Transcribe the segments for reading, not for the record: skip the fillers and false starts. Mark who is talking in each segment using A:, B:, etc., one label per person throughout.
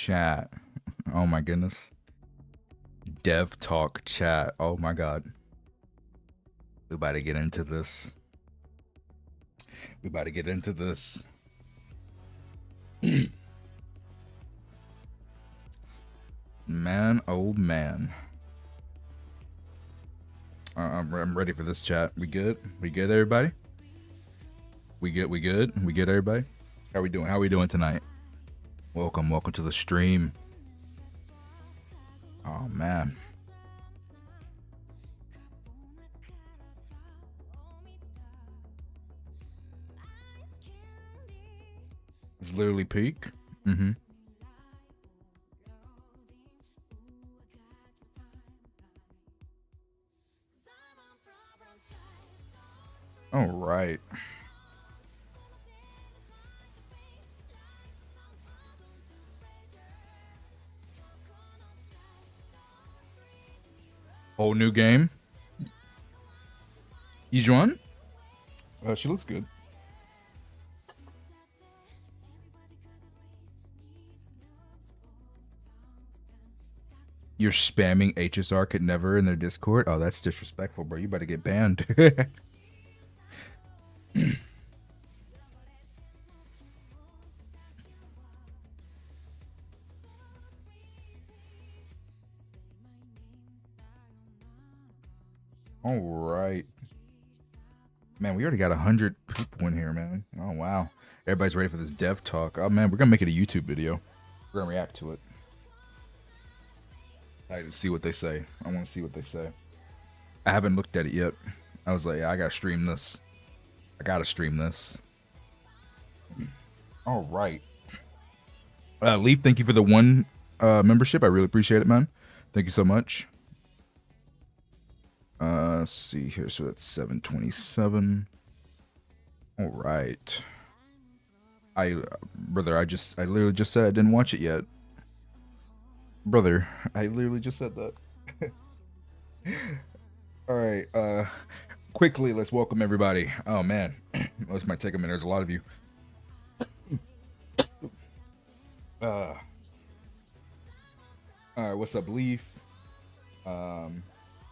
A: chat. Oh my goodness. Dev talk chat. Oh my god. We about to get into this. We about to get into this. Man, oh man. I'm ready for this chat. We good? We good, everybody? We good? We good? We good, everybody? How we doing? How we doing tonight? Welcome to the stream. Oh man. It's literally peak. Mm-hmm. All right. Whole new game. Yijuan? She looks good. You're spamming HSR could never in their Discord? Oh, that's disrespectful, bro. You better get banned. All right. Man, we already got 100 people in here, man. Oh, wow. Everybody's ready for this dev talk. Oh, man, we're going to make it a YouTube video. We're going to react to it. I to see what they say. I want to see what they say. I haven't looked at it yet. I was like, yeah, I got to stream this. I got to stream this. All right. Leaf, thank you for the one membership. I really appreciate it, man. Thank you so much. Let's see here. So that's 727. All right. Brother, I literally just said I didn't watch it yet. Brother, I literally just said that. All right. Quickly, let's welcome everybody. Oh man, this might take a minute. There's a lot of you. All right. What's up, Leaf?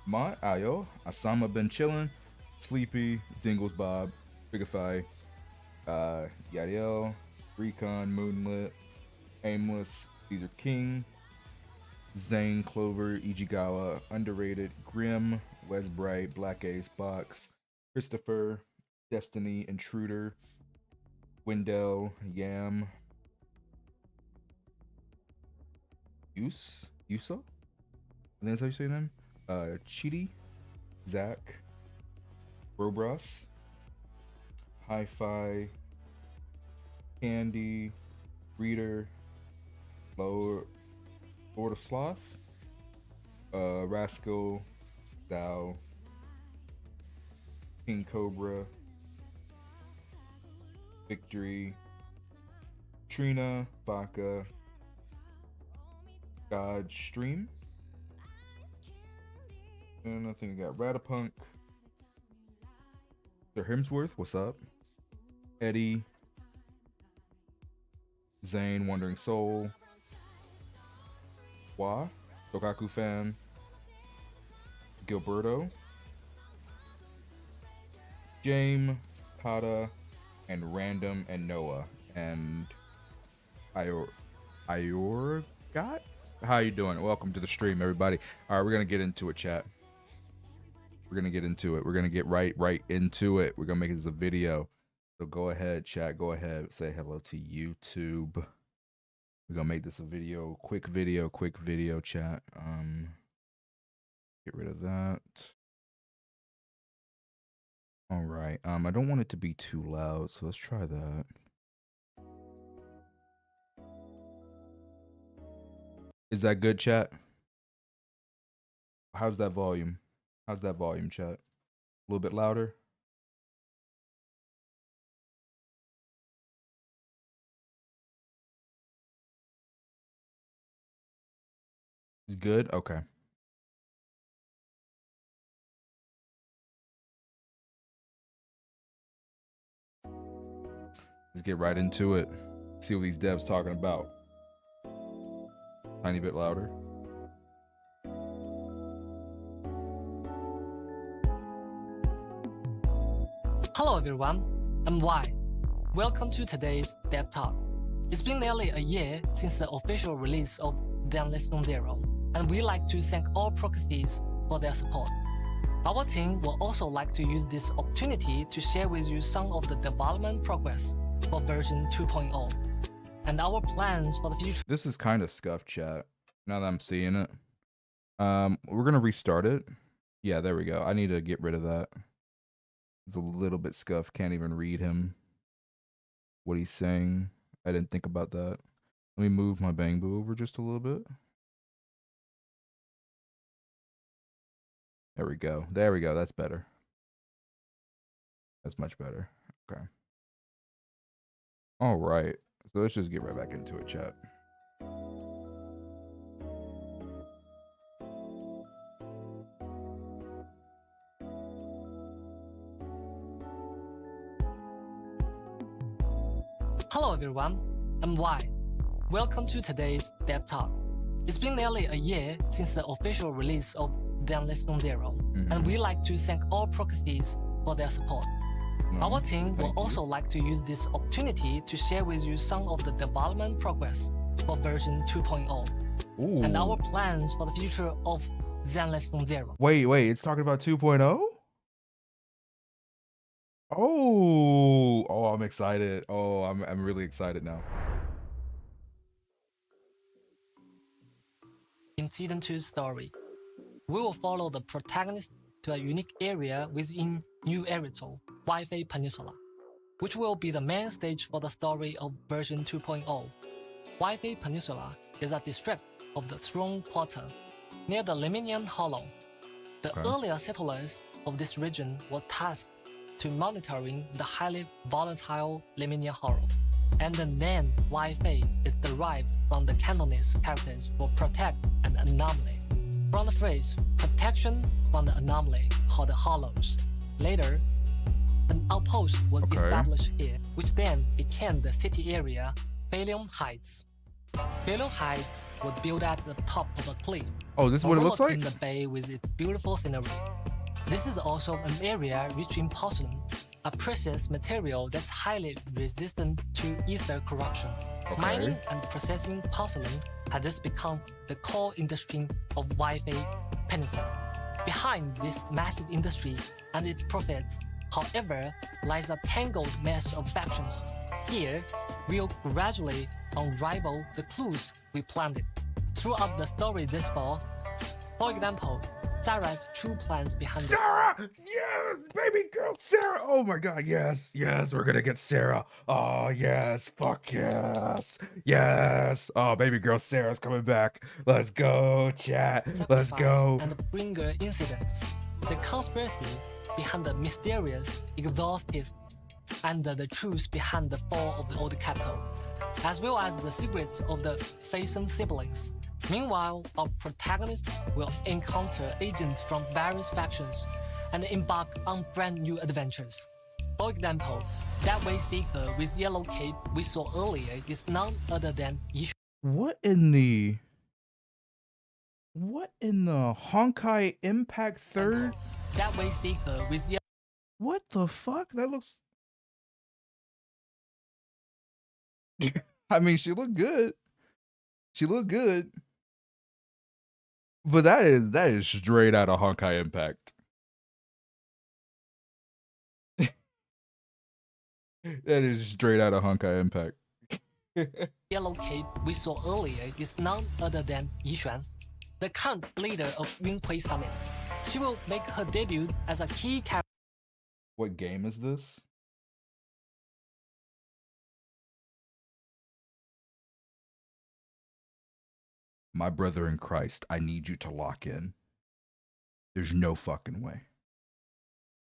A: Mont, Ayo, Asama been chillin', Sleepy, Dingles Bob, Bigify, Yadiel, Recon, Moonlit, Aimless, Caesar King, Zane, Clover, Ijigawa, Underrated, Grim, Wes Bright, Black Ace, Box, Christopher, Destiny, Intruder, Wendell, Yam, Yuso? I think that's how you say your name? Chidi, Zach, Robros, Hi-Fi, Candy, Reader, Lord of Sloth, Rascal, Thou, King Cobra, Victory, Trina, Baka, God Stream. And I think I got Ratapunk, Sir Hemsworth, what's up? Eddie, Zane, Wandering Soul, Wa, Tokaku Fan, Gilberto, James, Pada, and Random, and Noah, and Iorgat? How you doing? Welcome to the stream, everybody. All right, we're gonna get into it, chat. We're gonna get into it. We're gonna get right into it. We're gonna make this a video. So go ahead, chat. Go ahead. Say hello to YouTube. We're gonna make this a video. Quick video, chat. Get rid of that. All right. I don't want it to be too loud, so let's try that. Is that good, chat? How's that volume? How's that volume, chat? A little bit louder? It's good? Okay. Let's get right into it. See what these devs talking about. Tiny bit louder.
B: Hello everyone, I'm Y. Welcome to today's Dev Talk. It's been nearly a year since the official release of ZZZ, and we like to thank all proxies for their support. Our team will also like to use this opportunity to share with you some of the development progress for version 2.0 and our plans for the future.
A: This is kind of scuffed, chat. Now that I'm seeing it. We're gonna restart it. Yeah, there we go. I need to get rid of that. It's a little bit scuffed. Can't even read him. What he's saying. I didn't think about that. Let me move my Bangbu over just a little bit. There we go. There we go. That's better. That's much better. Okay. All right. So let's just get right back into it, chat.
B: Hello everyone, I'm Y. Welcome to today's Dev Talk. It's been nearly a year since the official release of ZZZ, and we like to thank all proxies for their support. Our team will also like to use this opportunity to share with you some of the development progress for version 2.0 and our plans for the future of ZZZ.
A: Wait, it's talking about 2.0? Oh, I'm excited. Oh, I'm really excited now.
B: In Season 2's story, we will follow the protagonist to a unique area within New Eritol, Wi-Fi Peninsula, which will be the main stage for the story of version 2.0. Wi-Fi Peninsula is a district of the Throne Quarter, near the Lemnian Hollow. The earlier settlers of this region were tasked to monitoring the highly volatile Lemnian Hollow, and the name Wi-Fi is derived from the Cantonese characters for protect and anomaly, from the phrase protection from the anomaly called the Hollows. Later, an outpost was established here, which then became the city area Phalium Heights. Phalium Heights was built at the top of a cliff.
A: Oh, this is what it looks like?
B: In the bay with its beautiful scenery. This is also an area rich in porcelain, a precious material that's highly resistant to ether corruption. Mining and processing porcelain has thus become the core industry of Wi-Fi Peninsula. Behind this massive industry and its profits, however, lies a tangled mess of factions. Here, we'll gradually unravel the clues we planted throughout the story this fall. For example, Sarah's true plans behind
A: Sarah! Yes! Baby girl Sarah! Oh my god, yes! Yes, we're gonna get Sarah! Oh yes! Fuck yes! Yes! Oh, baby girl Sarah's coming back! Let's go, chat! Let's go!
B: And the Bringer incidents. The conspiracy behind the mysterious exorcist and the truth behind the fall of the old capital, as well as the secrets of the Faison siblings. Meanwhile, our protagonists will encounter agents from various factions and embark on brand new adventures. For example, that way seeker with yellow cape we saw earlier is none other than Yishu.
A: What in the Honkai Impact 3rd?
B: That way seeker with yellow.
A: What the fuck? That looks. I mean, she looked good. She looked good. But that is straight out of Honkai Impact. That is straight out of Honkai Impact.
B: Yellow cape we saw earlier is none other than Yishuan, the current leader of Yunhui Summit. She will make her debut as a key character.
A: What game is this? My brother in Christ, I need you to lock in. There's no fucking way.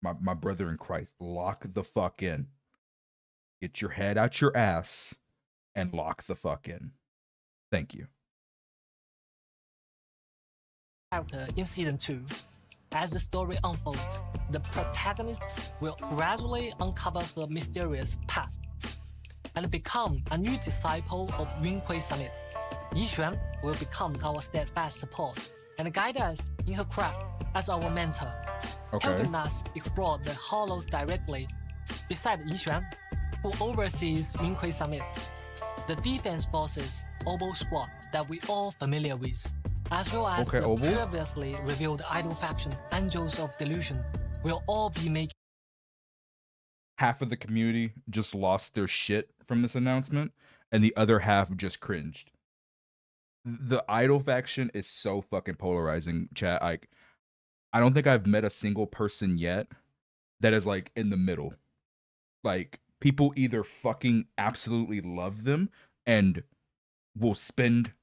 A: My brother in Christ, lock the fuck in. Get your head out your ass and lock the fuck in. Thank you.
B: Character in Season 2. As the story unfolds, the protagonist will gradually uncover her mysterious past and become a new disciple of Yunhui Summit. Yixuan will become our steadfast support and guide us in her craft as our mentor, helping us explore the hollows directly. Beside Yixuan, who oversees Yunhui Summit, the Defense Forces Obo Squad that we all familiar with, as well as the previously revealed idol faction Angels of Delusion, will all be making.
A: Half of the community just lost their shit from this announcement, and the other half just cringed. The idol faction is so fucking polarizing, chat. Like, I don't think I've met a single person yet that is like in the middle. Like, people either fucking absolutely love them and will spend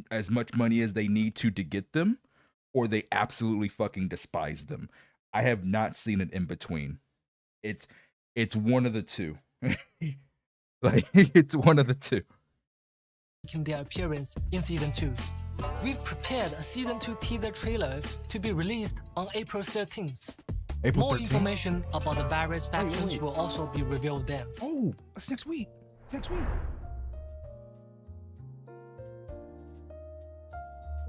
A: as much money as they need to get them, or they absolutely fucking despise them. I have not seen an in between. It's one of the two. Like, it's one of the two.
B: Making their appearance in Season 2. We've prepared a Season 2 teaser trailer to be released on April 13th. More information about the various factions will also be revealed then.
A: Oh, that's next week. It's next week.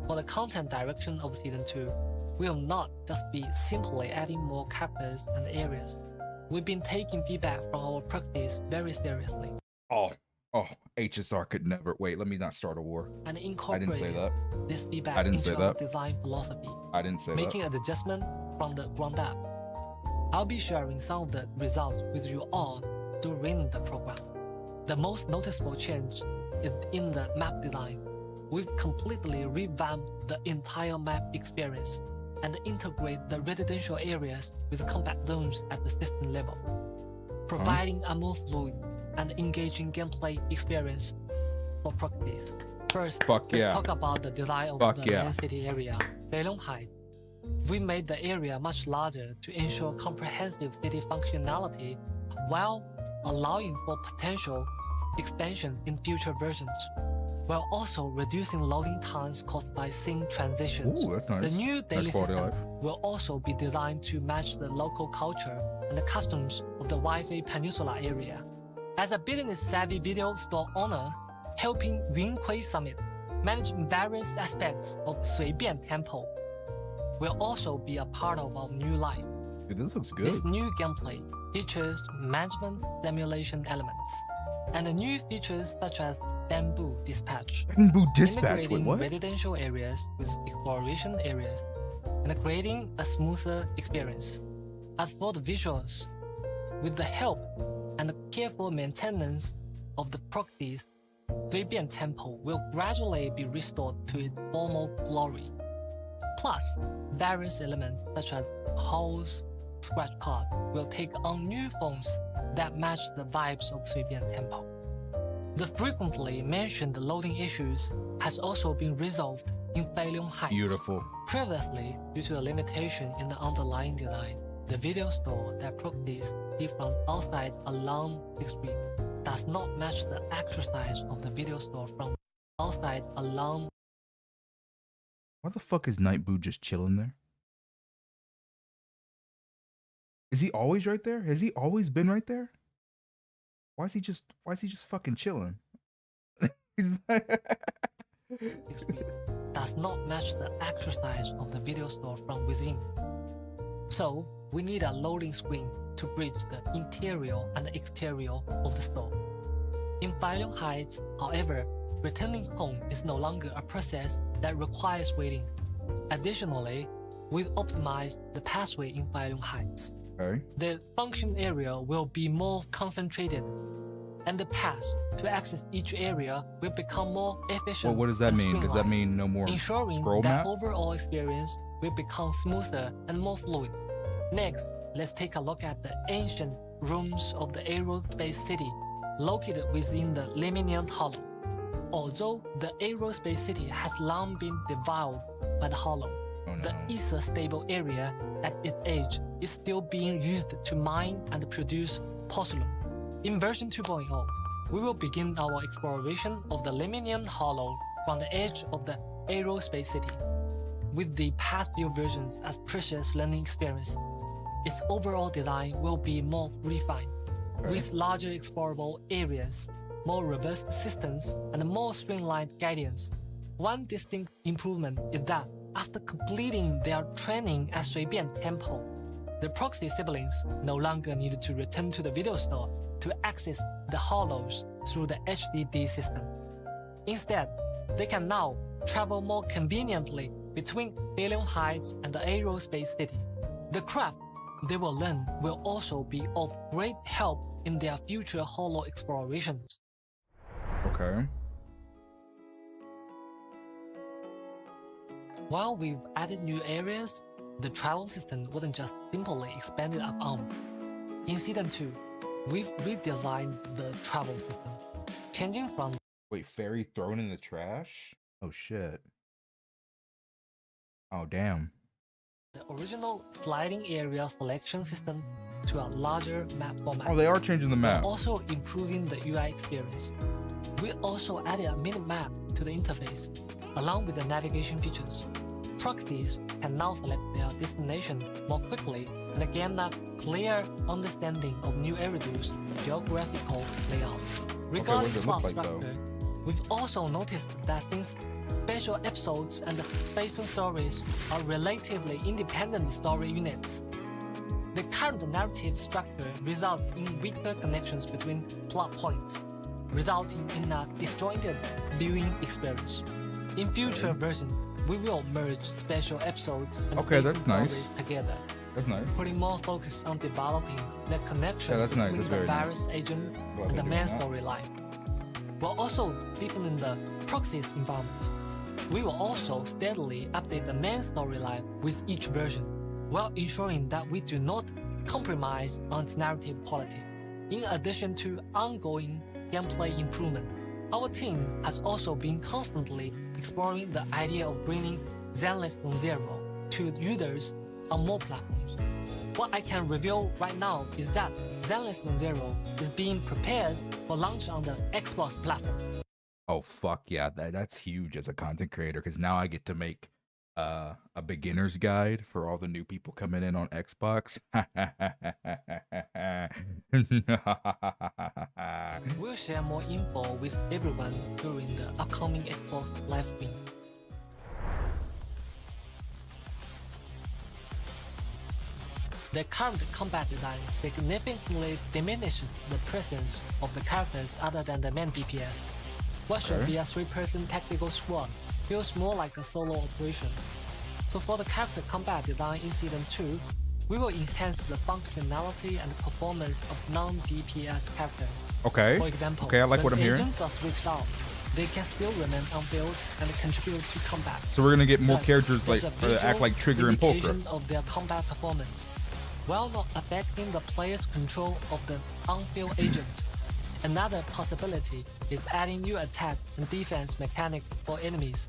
B: For the content direction of Season 2, we will not just be simply adding more characters and areas. We've been taking feedback from our practice very seriously.
A: Oh, HSR could never wait. Let me not start a war.
B: And incorporate this feedback into our design philosophy.
A: I didn't say
B: making an adjustment from the ground up. I'll be sharing some of the results with you all during the program. The most noticeable change is in the map design. We've completely revamped the entire map experience and integrate the residential areas with combat zones at the system level, providing a more fluid and engaging gameplay experience for practice. First, let's talk about the design of the main city area, Beilong Heights. We made the area much larger to ensure comprehensive city functionality while allowing for potential expansion in future versions, while also reducing loading times caused by scene transitions.
A: Ooh, that's nice.
B: The new daily system will also be designed to match the local culture and the customs of the Waifei Peninsula area. As a business-savvy video store owner, helping Yunhui Summit manage various aspects of Suibian Temple will also be a part of our new life.
A: Dude, this looks good.
B: This new gameplay features management simulation elements and the new features such as Bamboo Dispatch.
A: Bamboo Dispatch?
B: Integrating
A: what?
B: residential areas with exploration areas and creating a smoother experience. As for the visuals, with the help and the careful maintenance of the properties, Suibian Temple will gradually be restored to its former glory. Plus, various elements such as holes, scratch cards will take on new forms that match the vibes of Suibian Temple. The frequently mentioned loading issues has also been resolved in Beilong Heights.
A: Beautiful.
B: Previously, due to a limitation in the underlying design, the video store that properties see from outside along the street does not match the actual size of the video store from outside along.
A: Why the fuck is Nightboo just chilling there? Is he always right there? Has he always been right there? Why is he just fucking chilling?
B: Does not match the actual size of the video store from within. So we need a loading screen to bridge the interior and the exterior of the store. In Beilong Heights, however, returning home is no longer a process that requires waiting. Additionally, we've optimized the pathway in Beilong Heights.
A: Okay.
B: The function area will be more concentrated, and the path to access each area will become more efficient.
A: Well, what does that mean? Does that mean no more
B: ensuring
A: scroll
B: that
A: map?
B: Overall experience will become smoother and more fluid. Next, let's take a look at the ancient ruins of the aerospace city located within the Leminian Hollow. Although the aerospace city has long been devoured by the Hollow, the ether stable area at its edge is still being used to mine and produce porcelain. In version 2.0, we will begin our exploration of the Leminian Hollow from the edge of the aerospace city. With the past few versions as precious learning experience, its overall design will be more refined, with larger explorable areas more robust systems, and more streamlined guidance. One distinct improvement is that after completing their training at 随便 Temple, the proxy siblings no longer need to return to the video store to access the hollows through the HDD system. Instead, they can now travel more conveniently between Alien Heights and the Aerospace City. The craft they will learn will also be of great help in their future hollow explorations.
A: Okay.
B: While we've added new areas, the travel system wasn't just simply expanded upon. In Season 2, we've redesigned the travel system, changing from
A: Wait, ferry thrown in the trash? Oh shit. Oh damn.
B: the original sliding area selection system to a larger map format.
A: Oh, they are changing the map.
B: Also improving the UI experience. We also added a mini-map to the interface, along with the navigation features. Proxies can now select their destination more quickly and gain a clear understanding of New Eridu's geographical layout. Regarding
A: what does it
B: plot
A: look like, though?
B: structure, we've also noticed that since special episodes and basin stories are relatively independent story units, the current narrative structure results in weaker connections between plot points, resulting in a disjointed viewing experience. In future versions, we will merge special episodes and basin
A: that's nice.
B: stories together,
A: That's nice.
B: putting more focus on developing the connection
A: that's nice.
B: between
A: That's
B: the
A: very nice.
B: various agents
A: Glad
B: and the
A: they're
B: main
A: doing that.
B: storyline. We're also deepening the proxies environment. We will also steadily update the main storyline with each version, while ensuring that we do not compromise on its narrative quality. In addition to ongoing gameplay improvement, our team has also been constantly exploring the idea of bringing Zenless Non-Zero to users on more platforms. What I can reveal right now is that Zenless Non-Zero is being prepared for launch on the Xbox platform.
A: Oh fuck yeah, that's huge as a content creator because now I get to make a beginner's guide for all the new people coming in on Xbox.
B: We'll share more info with everyone during the upcoming Xbox live stream. The current combat design significantly diminishes the presence of the characters other than the main DPS. What should be a 3-person tactical squad feels more like a solo operation. So for the character combat design in Season 2, we will enhance the functionality and performance of non-DPS characters.
A: Okay.
B: For example,
A: Okay, I like
B: when
A: what I'm hearing.
B: agents are switched out, they can still remain on field and contribute to combat.
A: So we're gonna get more
B: Thus,
A: characters like
B: there's a
A: act like
B: visual
A: Trigger and Polka.
B: indication of their combat performance, while not affecting the player's control of the on-field agent. Another possibility is adding new attack and defense mechanics for enemies.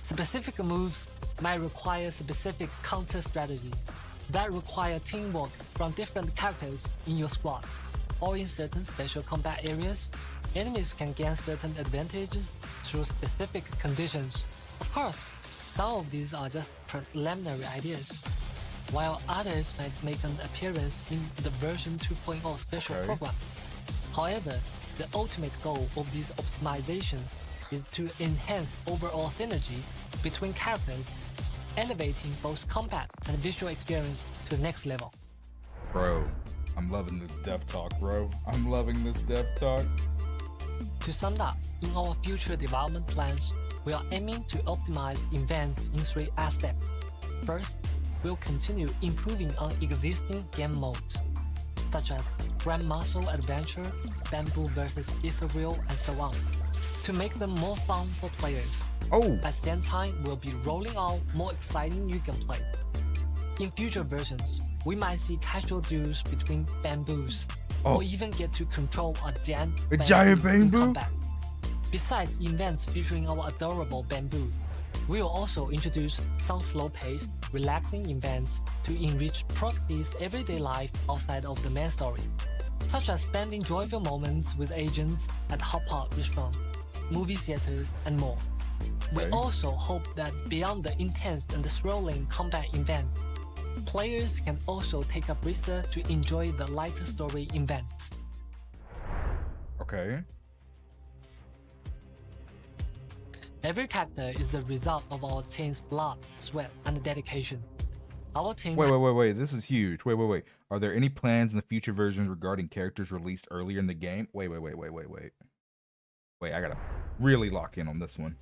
B: Specific moves might require specific counter strategies that require teamwork from different characters in your squad. Or in certain special combat areas, enemies can gain certain advantages through specific conditions. Of course, some of these are just preliminary ideas, while others might make an appearance in the version 2.0 special
A: Okay.
B: program. However, the ultimate goal of these optimizations is to enhance overall synergy between characters, elevating both combat and visual experience to the next level.
A: Bro, I'm loving this dev talk, bro. I'm loving this dev talk.
B: To sum up, in our future development plans, we are aiming to optimize events in 3 aspects. First, we'll continue improving on existing game modes, such as Grand Muscle Adventure, Bamboo vs. Ethereal, and so on, to make them more fun for players.
A: Oh,
B: At the same time, we'll be rolling out more exciting new gameplay. In future versions, we might see casual duels between bamboos,
A: Oh.
B: or even get to control a giant
A: giant
B: in
A: bamboo?
B: combat. Besides events featuring our adorable bamboo, we will also introduce some slow-paced, relaxing events to enrich Proxy's everyday life outside of the main story, such as spending joyful moments with agents at hot pot restaurants, movie theaters, and more. We
A: Okay.
B: also hope that beyond the intense and thrilling combat events, players can also take a breather to enjoy the lighter story events.
A: okay.
B: Every character is the result of our team's blood, sweat, and dedication. Our team.
A: Wait. This is huge. Wait. Are there any plans in the future versions regarding characters released earlier in the game? Wait. Wait, I gotta really lock in on this one.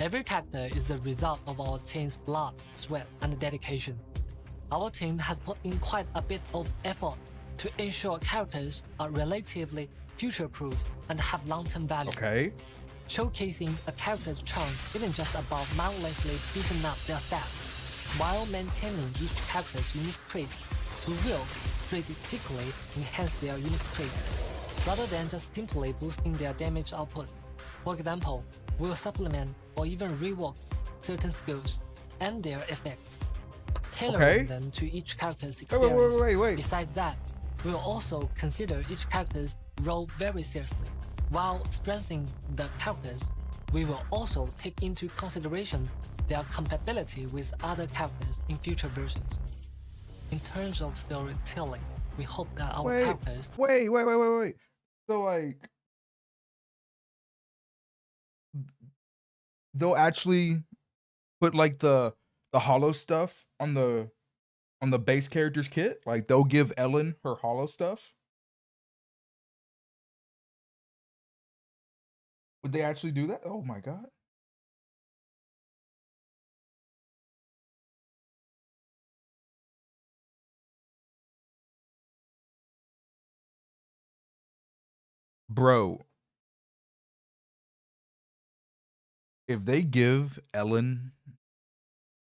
B: Every character is the result of our team's blood, sweat, and dedication. Our team has put in quite a bit of effort to ensure characters are relatively future-proof and have long-term value.
A: Okay.
B: Showcasing a character's charm isn't just about mindlessly beefing up their stats. While maintaining each character's unique traits, we will strategically enhance their unique traits, rather than just simply boosting their damage output. For example, we'll supplement or even rework certain skills and their effects, tailoring them to each character's experience.
A: Wait.
B: Besides that, we'll also consider each character's role very seriously. While strengthening the characters, we will also take into consideration their compatibility with other characters in future versions. In terms of storytelling, we hope that our characters...
A: Wait. So, like, they'll actually put, like, the hollow stuff on the base character's kit? Like, they'll give Ellen her hollow stuff? Would they actually do that? Oh my god. Bro, if they give Ellen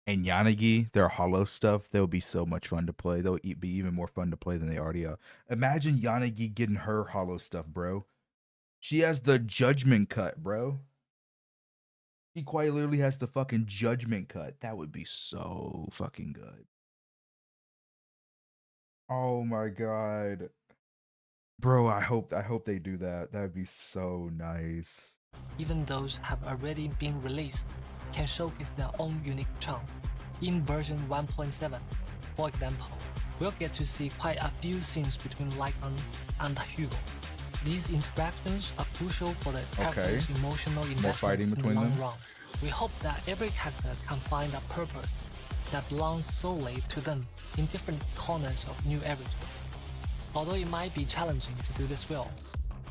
A: and Yanagi their hollow stuff, they'll be so much fun to play. They'll be even more fun to play than they already are. Imagine Yanagi getting her hollow stuff, bro. She has the judgment cut, bro. She quite literally has the fucking judgment cut. That would be so fucking good. Oh my god. Bro, I hope they do that. That'd be so nice.
B: Even those have already been released can showcase their own unique charm. In version 1.7, for example, we'll get to see quite a few scenes between Lycan and Hugo. These interactions are crucial for the character's emotional investment in the long run. We hope that every character can find a purpose that belongs solely to them in different corners of New Era. Although it might be challenging to do this well,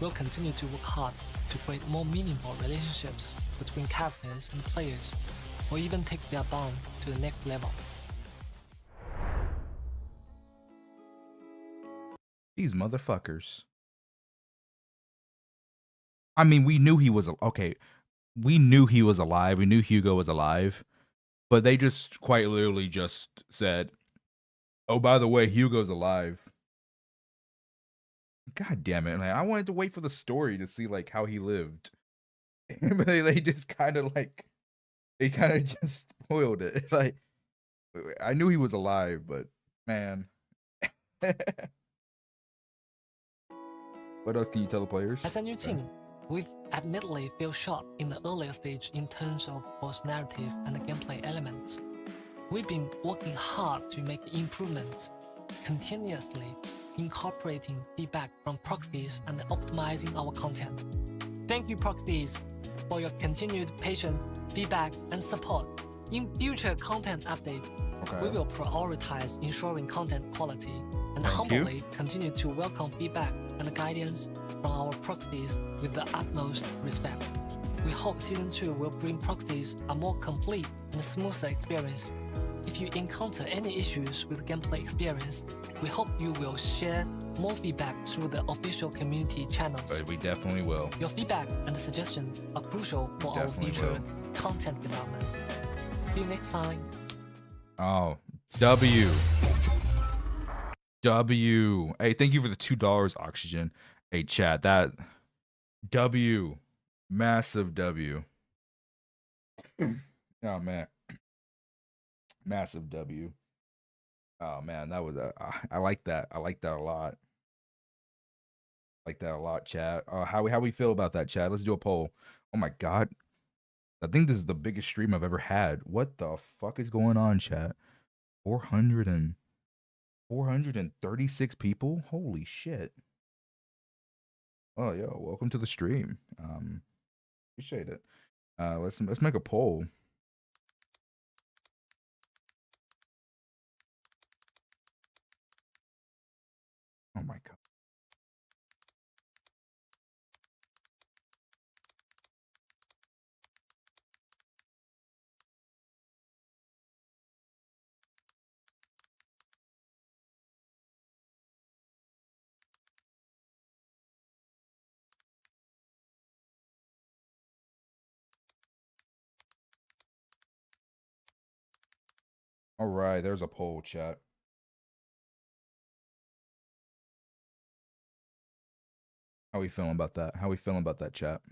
B: we'll continue to work hard to create more meaningful relationships between characters and players, or even take their bond to the next level.
A: These motherfuckers. I mean, we knew he was okay. We knew he was alive. We knew Hugo was alive, but they just quite literally just said, "Oh, by the way, Hugo's alive." God damn it! Like, I wanted to wait for the story to see like how he lived, but they just kind of like just spoiled it. Like, I knew he was alive, but man. What else can you tell the players?
B: As a new team, we've admittedly fell short in the earlier stage in terms of both narrative and gameplay elements. We've been working hard to make improvements, continuously incorporating feedback from proxies and optimizing our content. Thank you, proxies, for your continued patience, feedback, and support. In future content updates, we will prioritize ensuring content quality and humbly continue to welcome feedback and guidance from our proxies with the utmost respect. We hope Season 2 will bring proxies a more complete and smoother experience. If you encounter any issues with gameplay experience, we hope you will share more feedback through the official community channels.
A: But we definitely will.
B: Your feedback and suggestions are crucial for our future content development. See you next time.
A: Oh, W. Hey, thank you for the $2, Oxygen. Hey, chat, that W. Massive W. Oh, man. Massive W. Oh man, that was I like that. I like that a lot. Like that a lot, chat. How we feel about that, chat? Let's do a poll. Oh my god, I think this is the biggest stream I've ever had. What the fuck is going on, chat? 436 people. Holy shit. Oh yo, welcome to the stream. Appreciate it. Let's make a poll. Oh my god. All right, there's a poll, chat. How we feeling about that? How we feeling about that, chat?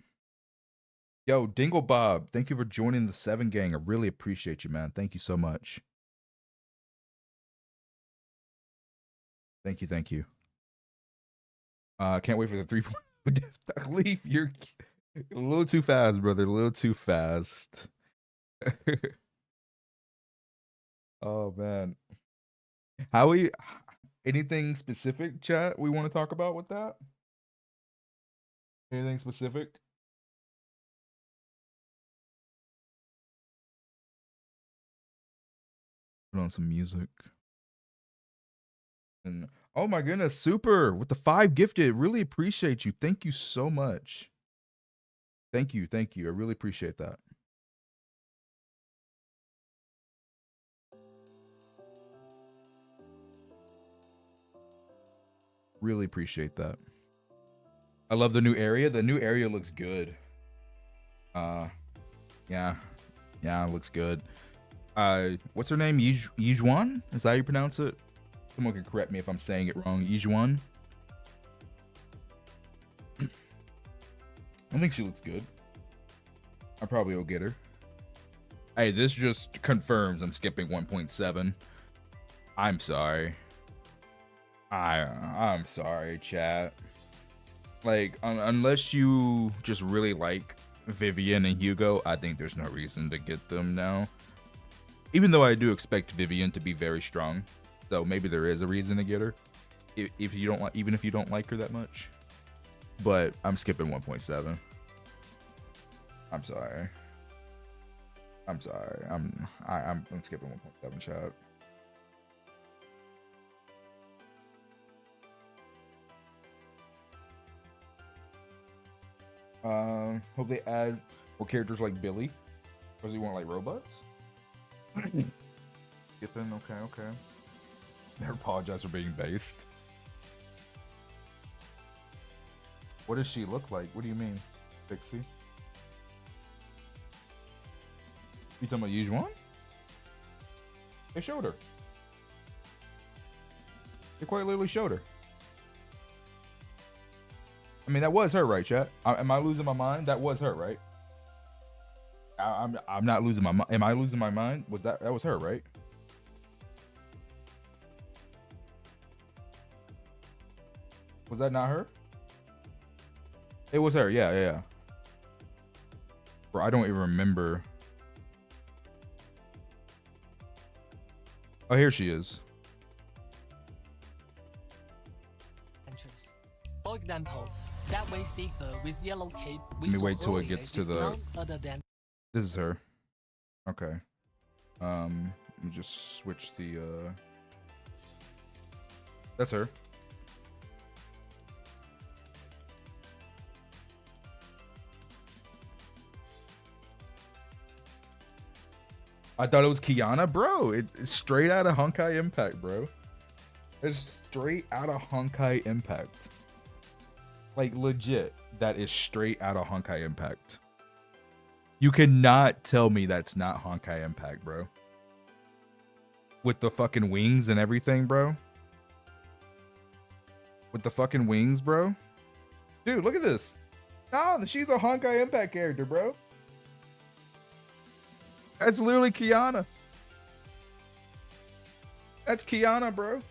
A: Yo, Dingle Bob, thank you for joining the 7 gang. I really appreciate you, man. Thank you so much. Thank you, thank you. Can't wait for the 3 point leaf. You're a little too fast, brother. A little too fast. Oh man. How we anything specific, chat, we want to talk about with that? Anything specific? Put on some music. And oh my goodness, super with the 5 gifted. Really appreciate you. Thank you so much. Thank you, thank you. I really appreciate that. Really appreciate that. I love the new area. The new area looks good. Yeah. Yeah, it looks good. What's her name? Yijuan? Is that how you pronounce it? Someone can correct me if I'm saying it wrong. Yijuan? I think she looks good. I probably will get her. Hey, this just confirms I'm skipping 1.7. I'm sorry. I'm sorry, chat. Like, unless you just really like Vivian and Hugo, I think there's no reason to get them now. Even though I do expect Vivian to be very strong, so maybe there is a reason to get her. If you don't like, even if you don't like her that much. But I'm skipping 1.7. I'm sorry. I'm sorry. I'm skipping 1.7, chat. Hope they add more characters like Billy. Or does he want like robots? Skipping, okay. Never apologize for being based. What does she look like? What do you mean, Pixie? You talking about Yijuan? They showed her. They quite literally showed her. I mean, that was her, right, chat? Am I losing my mind? That was her, right? I'm not losing my mind. Am I losing my mind? That was her, right? Was that not her? It was her. Yeah. Bro, I don't even remember. Oh, here she is.
B: Entrance. For example, that way seeker with yellow cape.
A: Let me wait till it gets to the.
B: Other than
A: this is her. Okay. Let me just switch the. That's her. I thought it was Kiana, bro. It's straight out of Honkai Impact, bro. It's straight out of Honkai Impact. Like legit, that is straight out of Honkai Impact. You cannot tell me that's not Honkai Impact, bro. With the fucking wings and everything, bro. With the fucking wings, bro. Dude, look at this. Nah, she's a Honkai Impact character, bro. That's literally Kiana. That's Kiana, bro.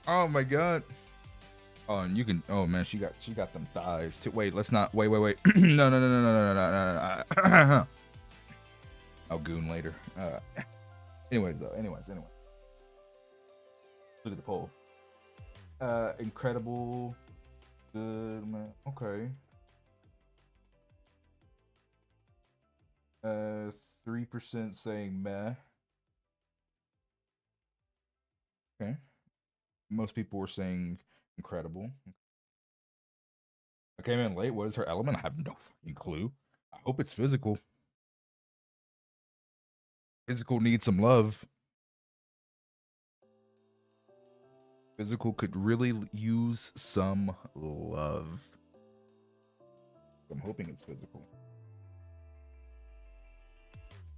A: Oh my god. Oh, and you can. Oh man, she got them thighs too. Wait, let's not. Wait. No. I'll goon later. Anyways. Look at the poll. Incredible. Good man. Okay. 3% saying meh. Okay. Most people were saying incredible. I came in late. What is her element? I have no fucking clue. I hope it's physical. Physical needs some love. Physical could really use some love. I'm hoping it's physical.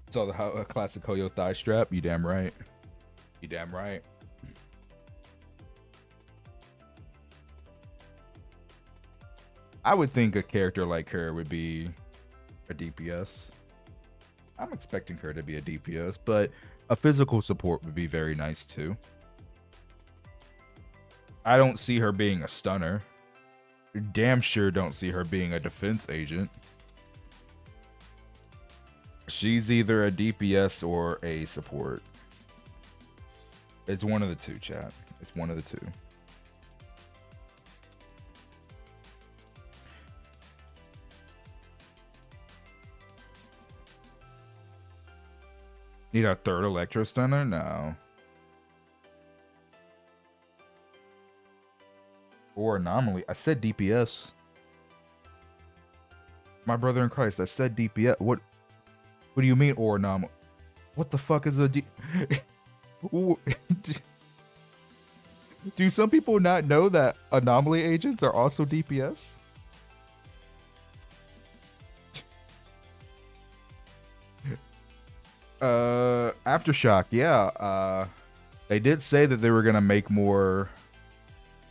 A: Saw the classic Hoyo thigh strap. You damn right. You damn right. I would think a character like her would be a DPS. I'm expecting her to be a DPS, but a physical support would be very nice too. I don't see her being a stunner. Damn sure don't see her being a defense agent. She's either a DPS or a support. It's one of the two, chat. It's one of the two. Need our third electro stunner? No. Or anomaly. I said DPS. My brother in Christ, I said DPS. What do you mean or anomaly? What the fuck is a D? Do some people not know that anomaly agents are also DPS? Aftershock, yeah. They did say that they were gonna make more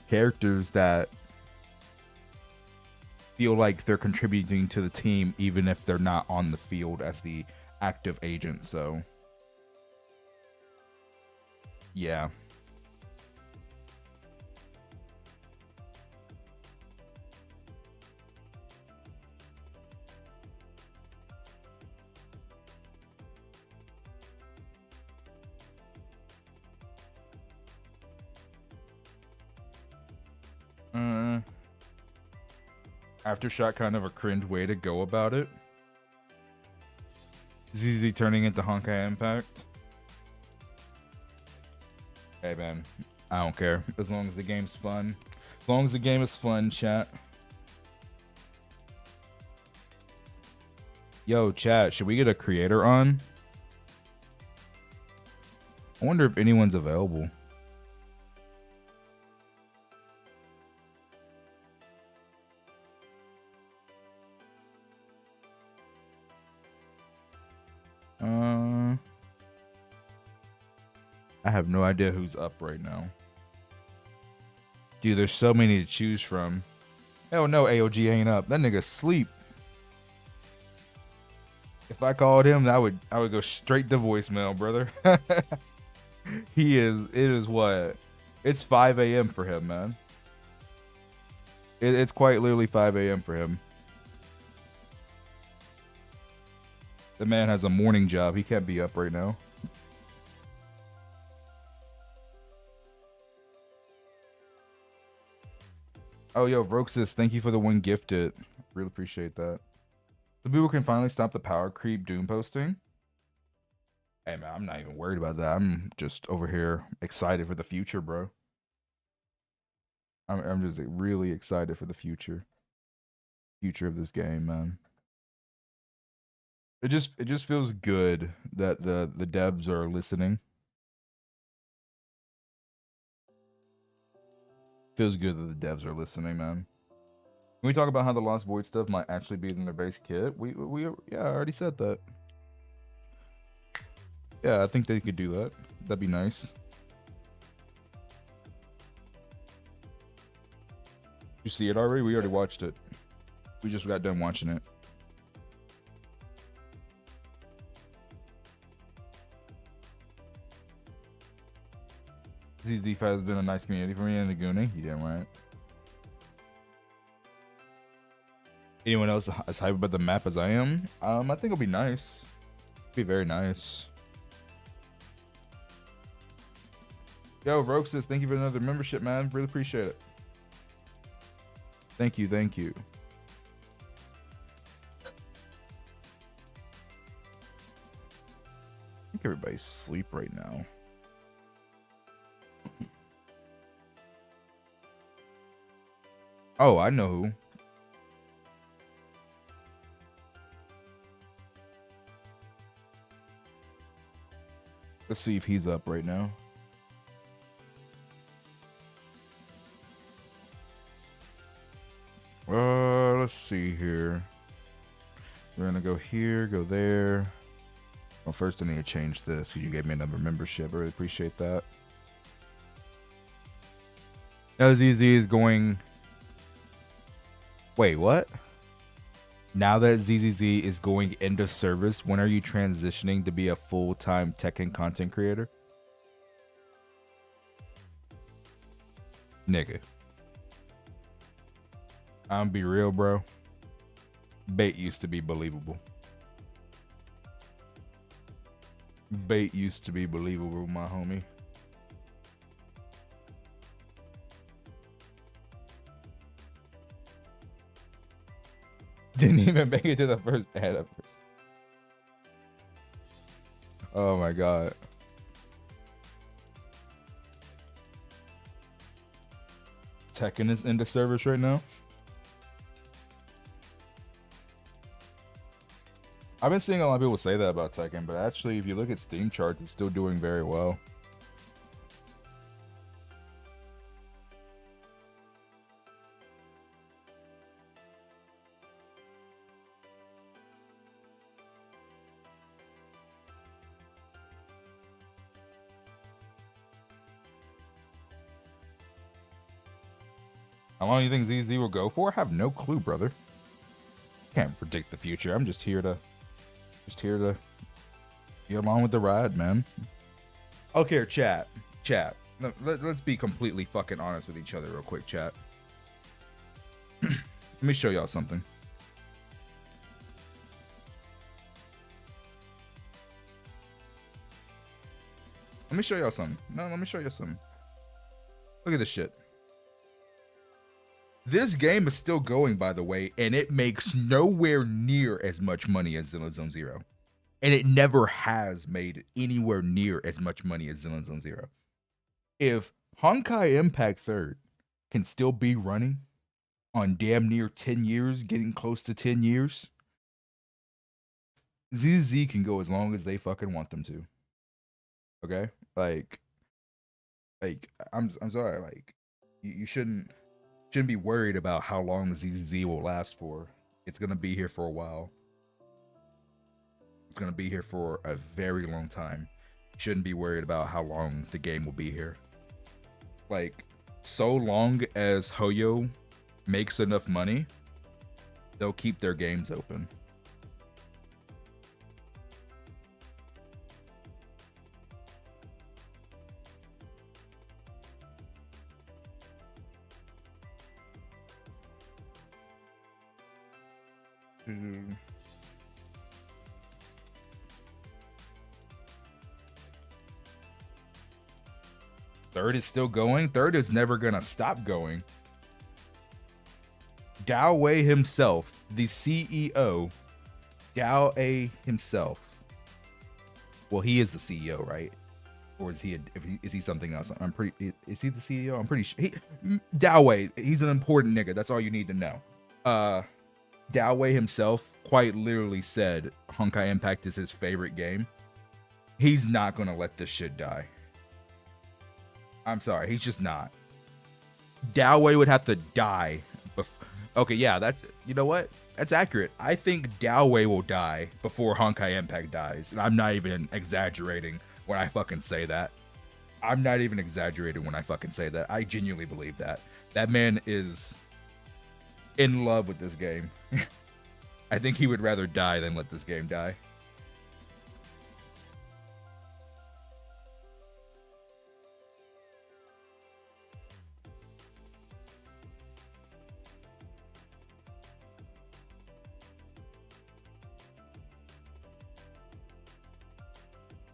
A: characters that feel like they're contributing to the team even if they're not on the field as the active agent, so yeah. Aftershock kind of a cringe way to go about it. ZZ turning into Honkai Impact. Hey man, I don't care. As long as the game's fun. As long as the game is fun, chat. Yo, chat, should we get a creator on? I wonder if anyone's available. I have no idea who's up right now. Dude, there's so many to choose from. Hell no, AOG ain't up. That nigga sleep. If I called him, I would go straight to voicemail, brother. It is what? It's 5 a.m. for him, man. It's quite literally 5 a.m. for him. The man has a morning job. He can't be up right now. Oh, yo, Vroxis, thank you for the one gifted. Really appreciate that. So people can finally stop the power creep doom posting. Hey, man, I'm not even worried about that. I'm just over here excited for the future, bro. I'm just really excited for the future. Future of this game, man. It just feels good that the devs are listening. Feels good that the devs are listening, man. Can we talk about how the Lost Void stuff might actually be in their base kit? Yeah, I already said that. Yeah, I think they could do that. That'd be nice. You see it already? We already watched it. We just got done watching it. ZZ has been a nice community for me in Laguna. You damn right. Anyone else as hype about the map as I am? I think it'll be nice. It'll be very nice. Yo, Roxas, thank you for another membership, man. Really appreciate it. Thank you, thank you. I think everybody's asleep right now. Oh, I know who. Let's see if he's up right now. Let's see here. We're gonna go here, go there. Well, first I need to change this. You gave me another membership. I really appreciate that. Now ZZ is going. Wait, what? Now that ZZZ is going into service, when are you transitioning to be a full-time Tekken content creator? Nigga. I'm be real, bro. Bait used to be believable. Bait used to be believable, my homie. Didn't even make it to the first ad. Oh my god. Tekken is into service right now. I've been seeing a lot of people say that about Tekken, but actually, if you look at Steam charts, it's still doing very well. How long do you think ZZ will go for? I have no clue, brother. Can't predict the future. I'm just here to be along with the ride, man. Okay, chat. Let's be completely fucking honest with each other real quick, chat. Let me show y'all something. Let me show y'all something. No, let me show you something. Look at this shit. This game is still going, by the way, and it makes nowhere near as much money as Zenless Zone Zero. And it never has made anywhere near as much money as Zenless Zone Zero. If Honkai Impact 3rd can still be running on damn near 10 years, getting close to 10 years, ZZ can go as long as they fucking want them to. Okay? Like I'm sorry, like you shouldn't be worried about how long ZZZ will last for. It's gonna be here for a while. It's gonna be here for a very long time. You shouldn't be worried about how long the game will be here. Like, so long as Hoyo makes enough money, they'll keep their games open. Third is still going. Third is never gonna stop going. Gao Wei himself, the CEO, Gao A himself. Well, he is the CEO, right? Or is he? Is he something else? I'm pretty. Is he the CEO? I'm pretty sure. Gao Wei. He's an important nigga. That's all you need to know. Gao Wei himself quite literally said Honkai Impact is his favorite game. He's not gonna let this shit die. I'm sorry, he's just not. Gao Wei would have to die. Okay, yeah, that's, you know what? That's accurate. I think Gao Wei will die before Honkai Impact dies. And I'm not even exaggerating when I fucking say that. I'm not even exaggerating when I fucking say that. I genuinely believe that. That man is in love with this game. I think he would rather die than let this game die.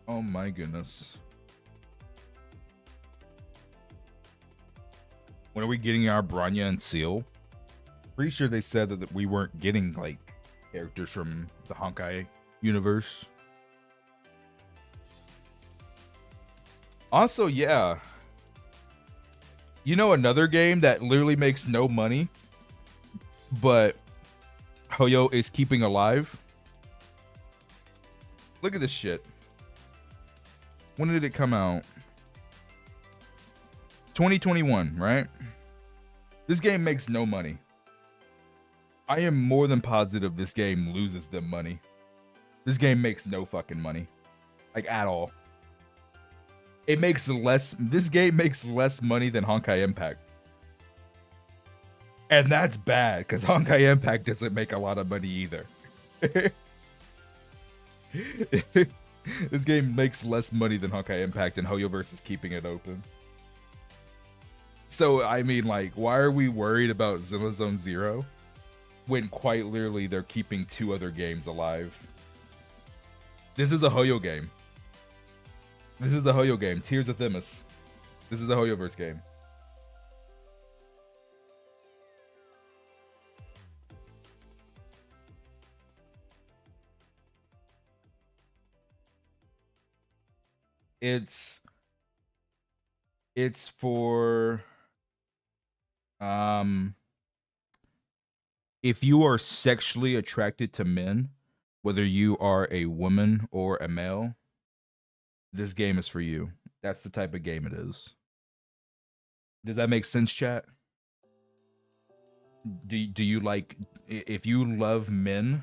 A: Oh my goodness. When are we getting our Bronya and Seal? Pretty sure they said that we weren't getting like characters from the Honkai universe. Also, yeah. You know another game that literally makes no money, but Hoyo is keeping alive? Look at this shit. When did it come out? 2021, right? This game makes no money. I am more than positive this game loses them money. This game makes no fucking money. Like, at all. It makes less... This game makes less money than Honkai Impact. And that's bad, because Honkai Impact doesn't make a lot of money either. This game makes less money than Honkai Impact, and Hoyoverse is keeping it open. So, I mean, like, why are we worried about Zone Zero when quite literally they're keeping 2 other games alive? This is a Hoyo game. This is a Hoyo game. Tears of Themis. This is a Hoyoverse game. It's for if you are sexually attracted to men, whether you are a woman or a male, this game is for you. That's the type of game it is. Does that make sense, chat? Do you like, if you love men,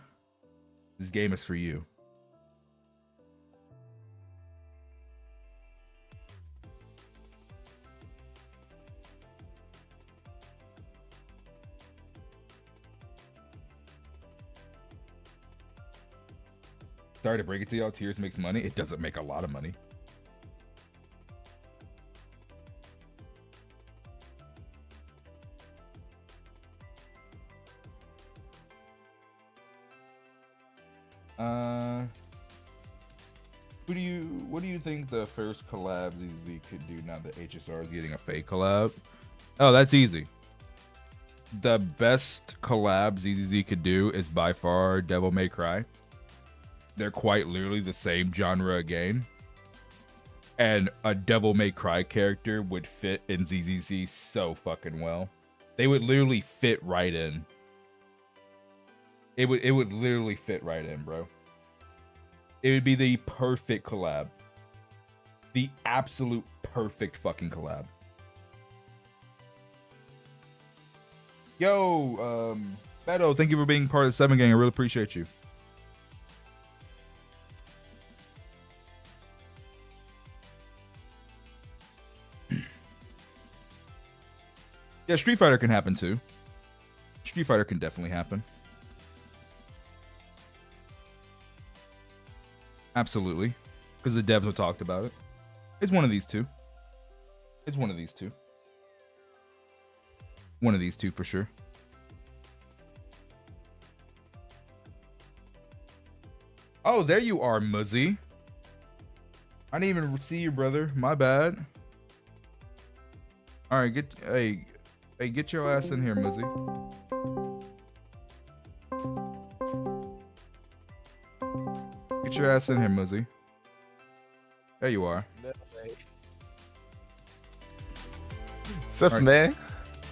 A: this game is for you. Sorry to break it to y'all, Tears makes money. It doesn't make a lot of money. What do you think the first collab ZZ could do now that HSR is getting a fake collab? Oh, that's easy. The best collab ZZZ could do is by far Devil May Cry. They're quite literally the same genre of game. And a Devil May Cry character would fit in ZZZ so fucking well. They would literally fit right in. It would literally fit right in, bro. It would be the perfect collab. The absolute perfect fucking collab. Yo, Beto, thank you for being part of the 7 gang. I really appreciate you. Yeah, Street Fighter can happen too. Street Fighter can definitely happen. Absolutely. Because the devs have talked about it. It's one of these two. It's one of these two. One of these two for sure. Oh, there you are, Muzzy. I didn't even see you, brother. My bad. All right, hey, get your ass in here, Muzzy. Get your ass in here, Muzzy. There you are.
C: What's up,
A: All right.
C: man?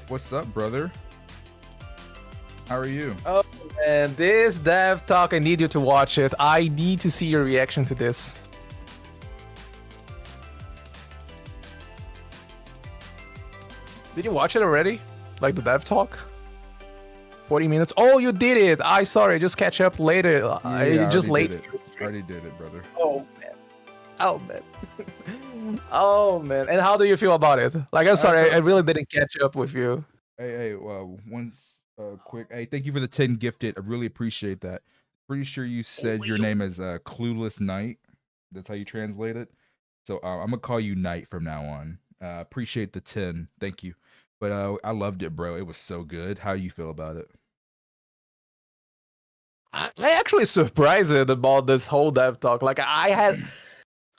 A: What's up, brother? How are you?
C: Oh, man, this dev talk, I need you to watch it. I need to see your reaction to this. Did you watch it already? Like the dev talk? 40 minutes. Oh, you did it. Sorry, just catch up later.
A: Yeah,
C: just
A: I
C: late.
A: already did it, brother.
C: Oh, man. Oh, man. Oh, man. And how do you feel about it? Like, I'm sorry, I really didn't catch up with you.
A: Hey, once quick. Hey, thank you for the 10 gifted. I really appreciate that. Pretty sure you said your name is Clueless Knight. That's how you translate it. So I'm gonna call you Knight from now on. Appreciate the 10. Thank you. But I loved it, bro. It was so good. How do you feel about it?
C: I actually surprised about this whole dev talk. Like, I had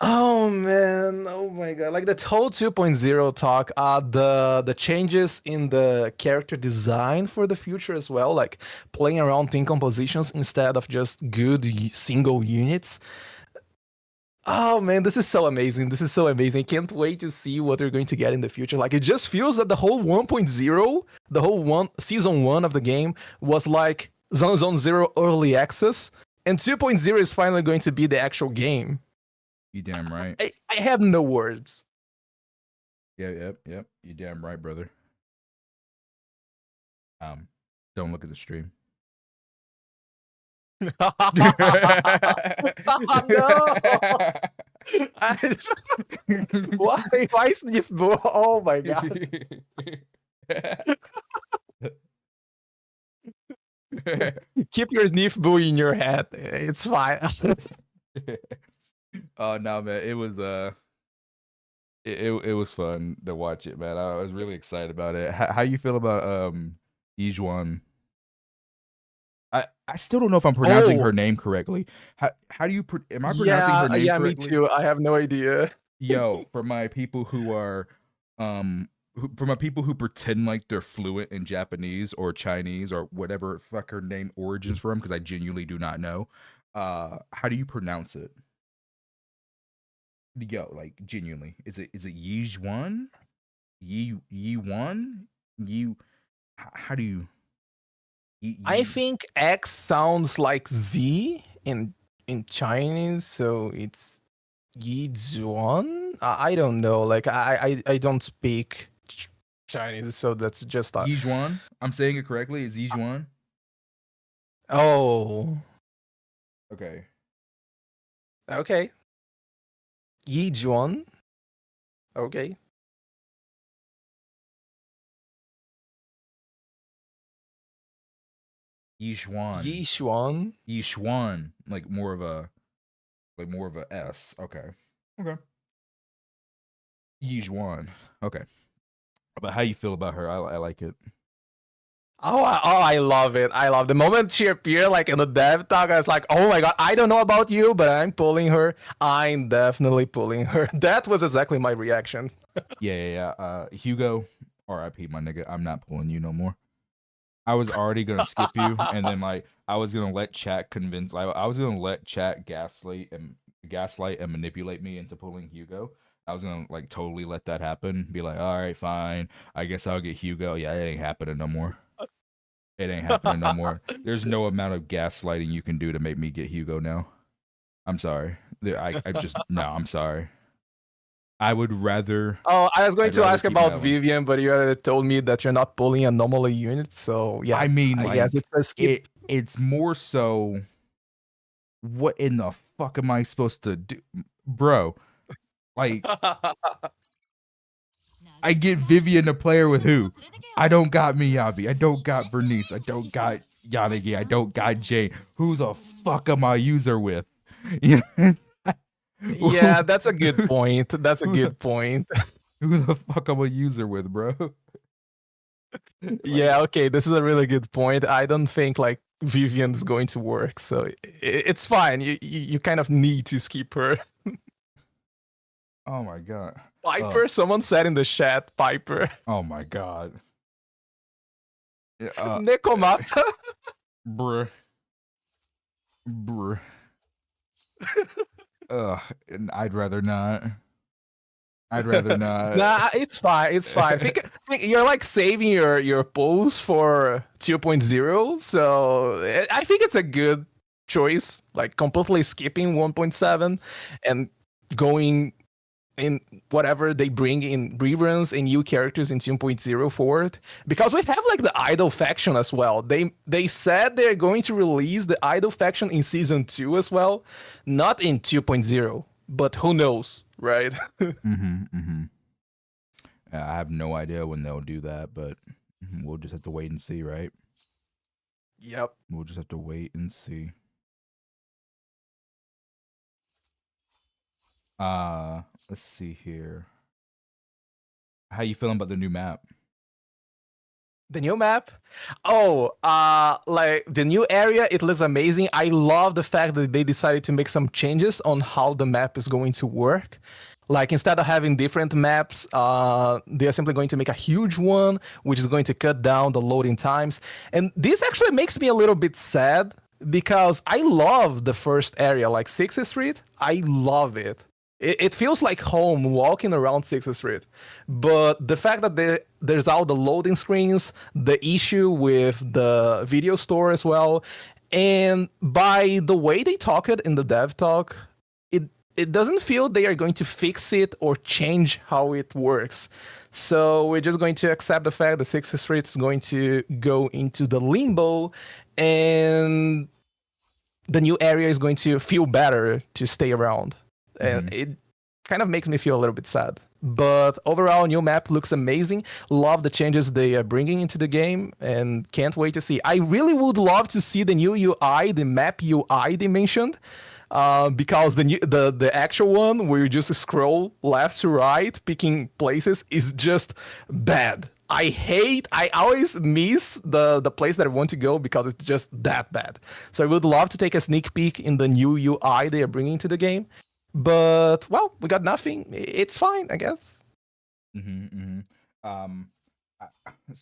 C: Oh man, oh my god. Like the whole 2.0 talk, the changes in the character design for the future as well, like playing around team compositions instead of just good single units. Oh man, this is so amazing. This is so amazing. Can't wait to see what we're going to get in the future. Like it just feels that the whole 1.0, the whole season 1 of the game was like Zone 0 early access, and 2.0 is finally going to be the actual game.
A: You damn right.
C: I have no words.
A: Yep. You damn right, brother. Don't look at the stream.
C: No. Why sniff boo? Oh my god. Keep your sniff boo in your head. It's fine.
A: Oh no, man. It was it was fun to watch it, man. I was really excited about it. How you feel about Yijuan? I still don't know if I'm pronouncing her name correctly. How do you am I pronouncing her name correctly?
C: Me too. I have no idea.
A: Yo, for my people who are for my people who pretend like they're fluent in Japanese or Chinese or whatever fuck her name origins from, because I genuinely do not know. How do you pronounce it? Yo, like genuinely, is it Yijuan? Yiwan? You? How do you?
C: I think X sounds like Z in Chinese, so it's Yizuan. I don't know. Like I don't speak Chinese, so that's just
A: Yijuan. I'm saying it correctly. Is Yijuan?
C: Oh.
A: Okay.
C: Okay. Yijuan. Okay.
A: Yishuan. Yishuan. Like more of a S. Okay. Yijuan. Okay. But how you feel about her? I like it.
C: I love it. I love the moment she appeared like in the dev talk. I was like, oh my god, I don't know about you, but I'm pulling her. I'm definitely pulling her. That was exactly my reaction.
A: Yeah. Hugo, R.I.P. my nigga. I'm not pulling you no more. I was already gonna skip you, and then like I was gonna let chat convince. Like I was gonna let chat gaslight and manipulate me into pulling Hugo. I was gonna like totally let that happen. Be like, all right, fine. I guess I'll get Hugo. Yeah, it ain't happening no more. It ain't happening no more. There's no amount of gaslighting you can do to make me get Hugo now. I'm sorry. I just no. I'm sorry. I would rather.
C: Oh, I was going to ask about Vivian, but you already told me that you're not pulling anomaly units. So yeah,
A: I mean, I
C: guess it's a skip.
A: It's more so. What in the fuck am I supposed to do, bro? Like, I get Vivian to play her with who? I don't got Miyabi. I don't got Bernice. I don't got Yanagi. I don't got Jane. Who the fuck am I user with? You know?
C: Yeah, that's a good point. That's a good point.
A: Who the fuck am I user with, bro?
C: Yeah, okay, this is a really good point. I don't think like Vivian's going to work, so it's fine. You kind of need to skip her.
A: Oh my god.
C: Piper, someone said in the chat, Piper.
A: Oh my god.
C: Nekomata.
A: Bruh. I'd rather not.
C: Nah, it's fine. It's fine. I think you're like saving your pulls for 2.0, so I think it's a good choice. Like completely skipping 1.7 and going in whatever they bring in reruns and new characters in 2.0 forward, because we have like the idol faction as well. They said they're going to release the idol faction in season 2 as well, not in 2.0, but who knows, right?
A: I have no idea when they'll do that, but we'll just have to wait and see, right?
C: Yep.
A: We'll just have to wait and see. Let's see here. How you feeling about the new map?
C: The new map? Oh, like the new area, it looks amazing. I love the fact that they decided to make some changes on how the map is going to work. Like instead of having different maps, they are simply going to make a huge one, which is going to cut down the loading times. And this actually makes me a little bit sad because I love the first area, like 6th Street. I love it. It feels like home walking around 6th Street. But the fact that there's all the loading screens, the issue with the video store as well, and by the way they talk it in the dev talk, it doesn't feel they are going to fix it or change how it works. So we're just going to accept the fact that 6th Street is going to go into the limbo, and the new area is going to feel better to stay around. And it kind of makes me feel a little bit sad. But overall, new map looks amazing. Love the changes they are bringing into the game, and can't wait to see. I really would love to see the new UI, the map UI they mentioned, because the actual one where you just scroll left to right, picking places, is just bad. I always miss the place that I want to go because it's just that bad. So I would love to take a sneak peek in the new UI they are bringing to the game. But well, we got nothing. It's fine, I guess.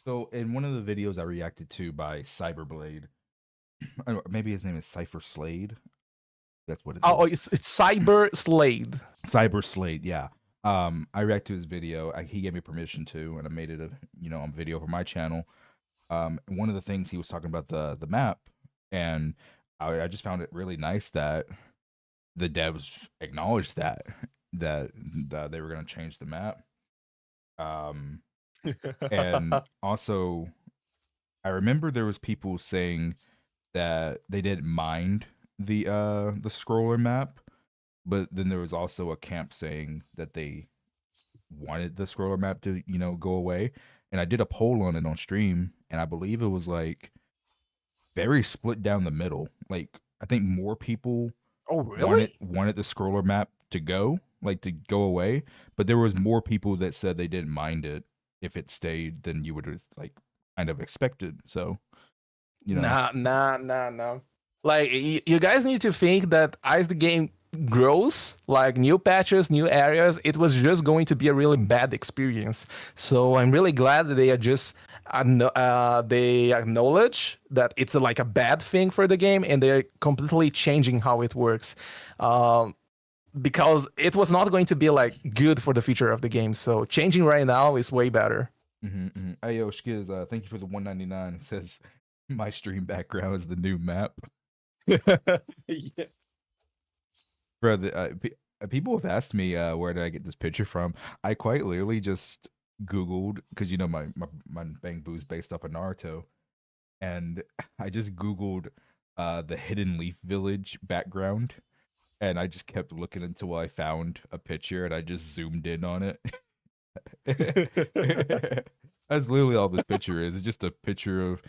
A: So in one of the videos I reacted to by Cyberblade, maybe his name is Cypher Slade. That's what it is.
C: Oh, it's Cyber Slade.
A: Cyber Slade, yeah. I reacted to his video. He gave me permission to, and I made it a video for my channel. One of the things he was talking about the map, and I just found it really nice that the devs acknowledged that they were going to change the map. And also, I remember there was people saying that they didn't mind the scroller map, but then there was also a camp saying that they wanted the scroller map to go away. And I did a poll on it on stream, and I believe it was like very split down the middle. Like I think more people wanted the scroller map to go away, but there was more people that said they didn't mind it if it stayed than you would have kind of expected. So
C: Nah. Like you guys need to think that as the game grows, like new patches, new areas, it was just going to be a really bad experience. So I'm really glad that they are just they acknowledge that it's like a bad thing for the game, and they're completely changing how it works. Because it was not going to be like good for the future of the game. So changing right now is way better.
A: Hey yo, Shkiz, thank you for the 199. It says my stream background is the new map.
C: Yeah.
A: Bro, people have asked me where did I get this picture from. I quite literally just Googled, because my Bang Boo's based off of Naruto, and I just Googled the Hidden Leaf Village background, and I just kept looking until I found a picture, and I just zoomed in on it. That's literally all this picture is. It's just a picture of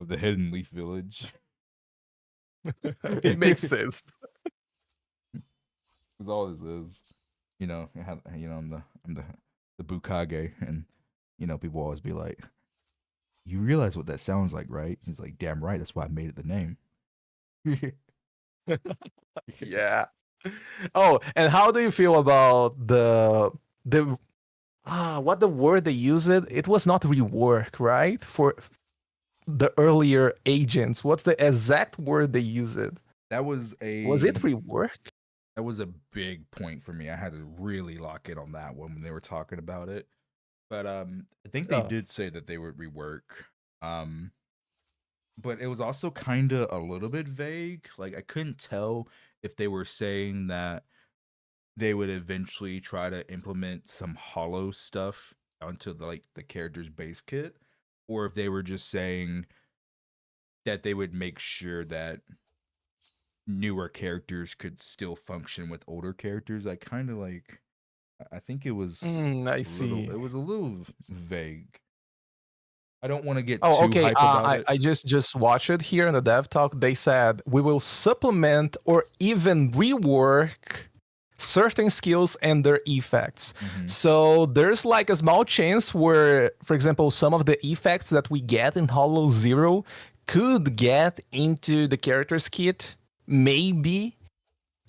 A: the Hidden Leaf Village.
C: It makes sense.
A: Because all this is, I'm the Bukage, and people always be like, "You realize what that sounds like, right?" He's like, "Damn right. That's why I made it the name."
C: Yeah. Oh, and how do you feel about the what the word they used? It was not rework, right? For the earlier agents, what's the exact word they used? Was it rework?
A: That was a big point for me. I had to really lock in on that one when they were talking about it. But I think they did say that they would rework. But it was also kind of a little bit vague. Like I couldn't tell if they were saying that they would eventually try to implement some hollow stuff onto the character's base kit, or if they were just saying that they would make sure that newer characters could still function with older characters. I kind of I think it was
C: I see.
A: It was a little vague. I don't want to get
C: too
A: hyped about it.
C: I just watched it here in the dev talk. They said we will supplement or even rework certain skills and their effects.
A: Mhm.
C: So there's like a small chance where, for example, some of the effects that we get in Hollow Zero could get into the character's kit, maybe.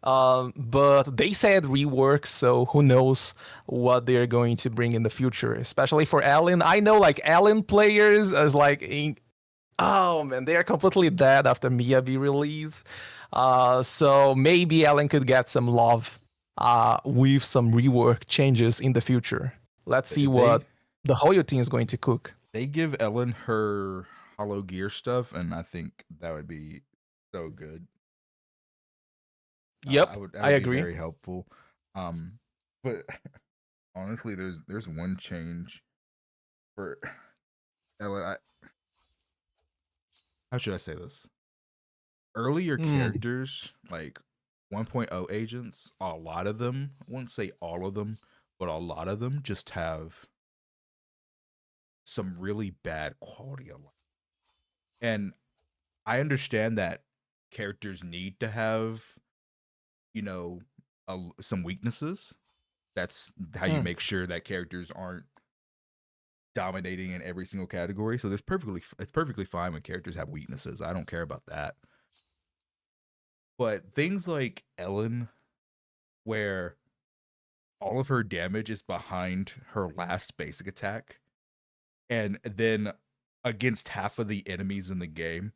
C: But they said rework, so who knows what they're going to bring in the future, especially for Allen. I know like Allen players as like oh man, they are completely dead after Miyabi release. So maybe Allen could get some love with some rework changes in the future. Let's see
A: If
C: what the Hoyo team is going to cook.
A: they give Ellen her Hollow Gear stuff, and I think that would be so good.
C: Yep,
A: That would
C: I
A: be
C: agree.
A: very helpful. But honestly, there's one change for Ellen. How should I say this? Earlier
C: Hmm.
A: characters, like 1.0 agents, a lot of them, I wouldn't say all of them, but a lot of them just have some really bad quality of life. And I understand that characters need to have, you know, some weaknesses. That's how you
C: Hmm.
A: make sure that characters aren't dominating in every single category. So it's perfectly fine when characters have weaknesses. I don't care about that. But things like Ellen, where all of her damage is behind her last basic attack, and then against half of the enemies in the game,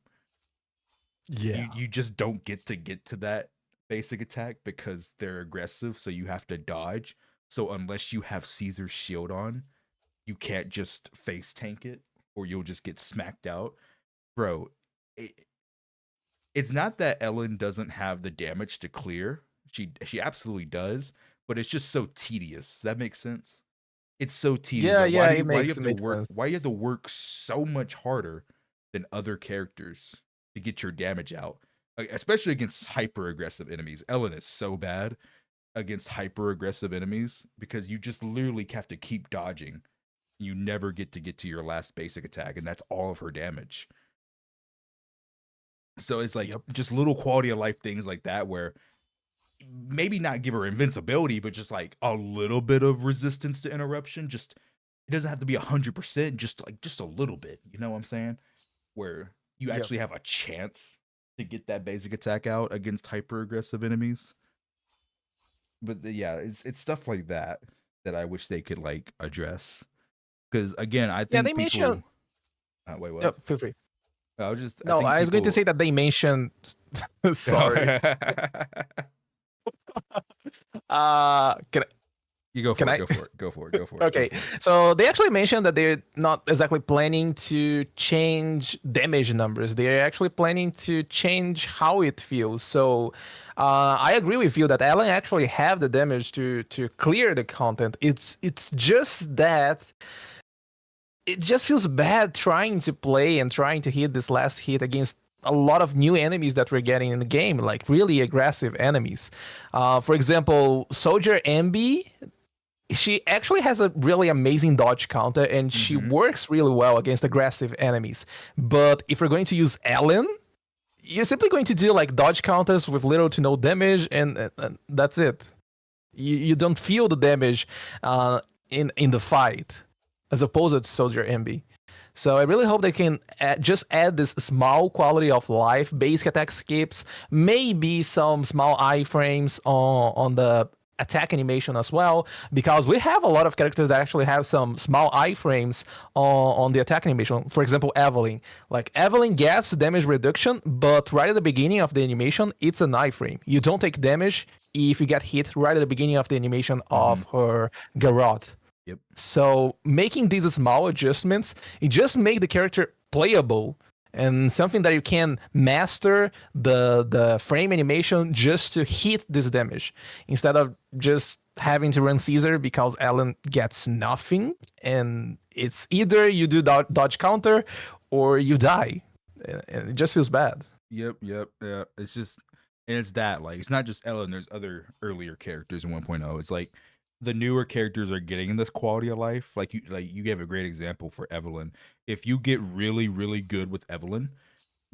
C: Yeah.
A: you just don't get to that basic attack because they're aggressive, so you have to dodge. So unless you have Caesar's shield on, you can't just face tank it, or you'll just get smacked out. Bro, it, it's not that Ellen doesn't have the damage to clear. She absolutely does, but it's just so tedious. Does that make sense? It's so tedious.
C: Yeah,
A: Like
C: yeah,
A: why do you
C: it
A: have to
C: makes
A: work
C: sense.
A: why do you have to work so much harder than other characters to get your damage out? Especially against hyper aggressive enemies. Ellen is so bad against hyper aggressive enemies because you just literally have to keep dodging. You never get to your last basic attack, and that's all of her damage. So it's like
C: Yep.
A: just little quality of life things like that where maybe not give her invincibility, but just like a little bit of resistance to interruption. Just it doesn't have to be 100%, just a little bit. You know what I'm saying? Where you
C: Yep.
A: actually have a chance to get that basic attack out against hyper aggressive enemies. But yeah, it's stuff like that that I wish they could like address. Because again, I
C: Yeah, they
A: think
C: mentioned.
A: people. Wait, what?
C: Yep, feel free.
A: I
C: No,
A: think
C: I was going to say
A: people.
C: that they mentioned. Sorry. Can
A: You go
C: can
A: for it.
C: I?
A: Go for it. Go for it. Go for it. Go
C: Okay,
A: for it.
C: so they actually mentioned that they're not exactly planning to change damage numbers. They're actually planning to change how it feels. So I agree with you that Alan actually have the damage to clear the content. It's just that it just feels bad trying to play and trying to hit this last hit against a lot of new enemies that we're getting in the game, like really aggressive enemies. For example, Soldier MB, she actually has a really amazing dodge counter and she
A: Mm-hmm.
C: works really well against aggressive enemies. But if we're going to use Ellen, you're simply going to do like dodge counters with little to no damage, and that's it. You don't feel the damage in the fight as opposed to Soldier MB. So I really hope they can just add this small quality of life, basic attack skips, maybe some small iframes on the attack animation as well, because we have a lot of characters that actually have some small iframes on the attack animation. For example, Evelyn. Like Evelyn gets damage reduction, but right at the beginning of the animation, it's an iframe. You don't take damage if you get hit right at the beginning of the animation
A: Mm-hmm.
C: of her garrote.
A: Yep.
C: So making these small adjustments, it just make the character playable and something that you can master the frame animation just to hit this damage instead of just having to run Caesar because Alan gets nothing, and it's either you do dodge counter or you die. And it just feels bad.
A: Yep, yep, yeah. It's just, and it's that like it's not just Ellen. There's other earlier characters in 1.0. It's like the newer characters are getting this quality of life. Like you gave a great example for Evelyn. If you get really, really good with Evelyn,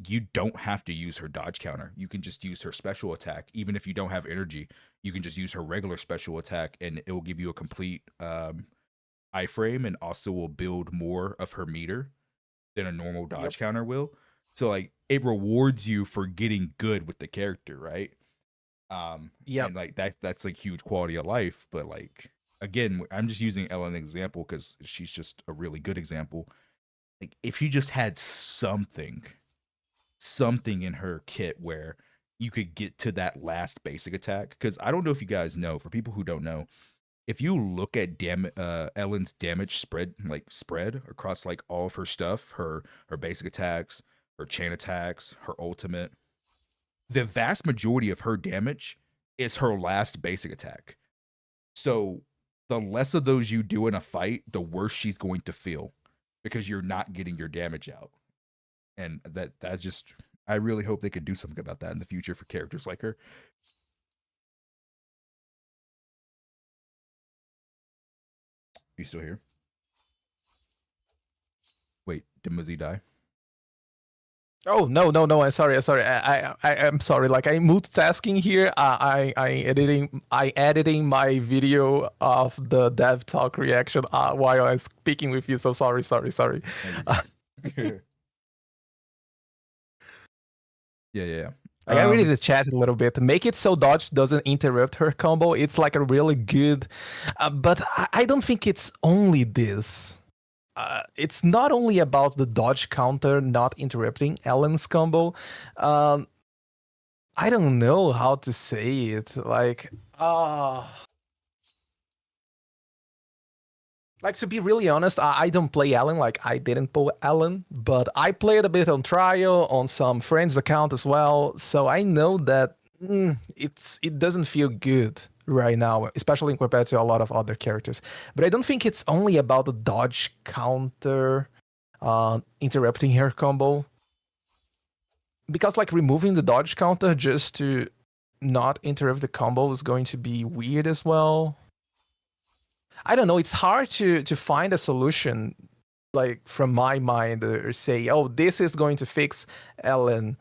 A: you don't have to use her dodge counter. You can just use her special attack. Even if you don't have energy, you can just use her regular special attack, and it will give you a complete iframe, and also will build more of her meter than a normal
C: Yep.
A: dodge counter will. So like it rewards you for getting good with the character, right?
C: Yep.
A: And like that's like huge quality of life. But like again, I'm just using Ellen example because she's just a really good example. Like if you just had something in her kit where you could get to that last basic attack, because I don't know if you guys know, for people who don't know, if you look at Ellen's damage spread across like all of her stuff, her basic attacks, her chain attacks, her ultimate, the vast majority of her damage is her last basic attack. So the less of those you do in a fight, the worse she's going to feel because you're not getting your damage out. And that just, I really hope they could do something about that in the future for characters like her. You still here? Wait, did Muzzy die?
C: Oh no! I'm sorry. I'm sorry. Like I'm multitasking here. I editing my video of the dev talk reaction while I was speaking with you. So sorry.
A: Yeah.
C: Like I read the chat a little bit. Make it so dodge doesn't interrupt her combo. It's like a really good, but I don't think it's only this. It's not only about the dodge counter not interrupting Ellen's combo. I don't know how to say it. Like to be really honest, I don't play Ellen. Like I didn't pull Ellen, but I played a bit on trial on some friends' account as well. So I know that it doesn't feel good right now, especially compared to a lot of other characters. But I don't think it's only about the dodge counter interrupting her combo. Because like removing the dodge counter just to not interrupt the combo is going to be weird as well. I don't know. It's hard to find a solution like from my mind or say, oh, this is going to fix Ellen.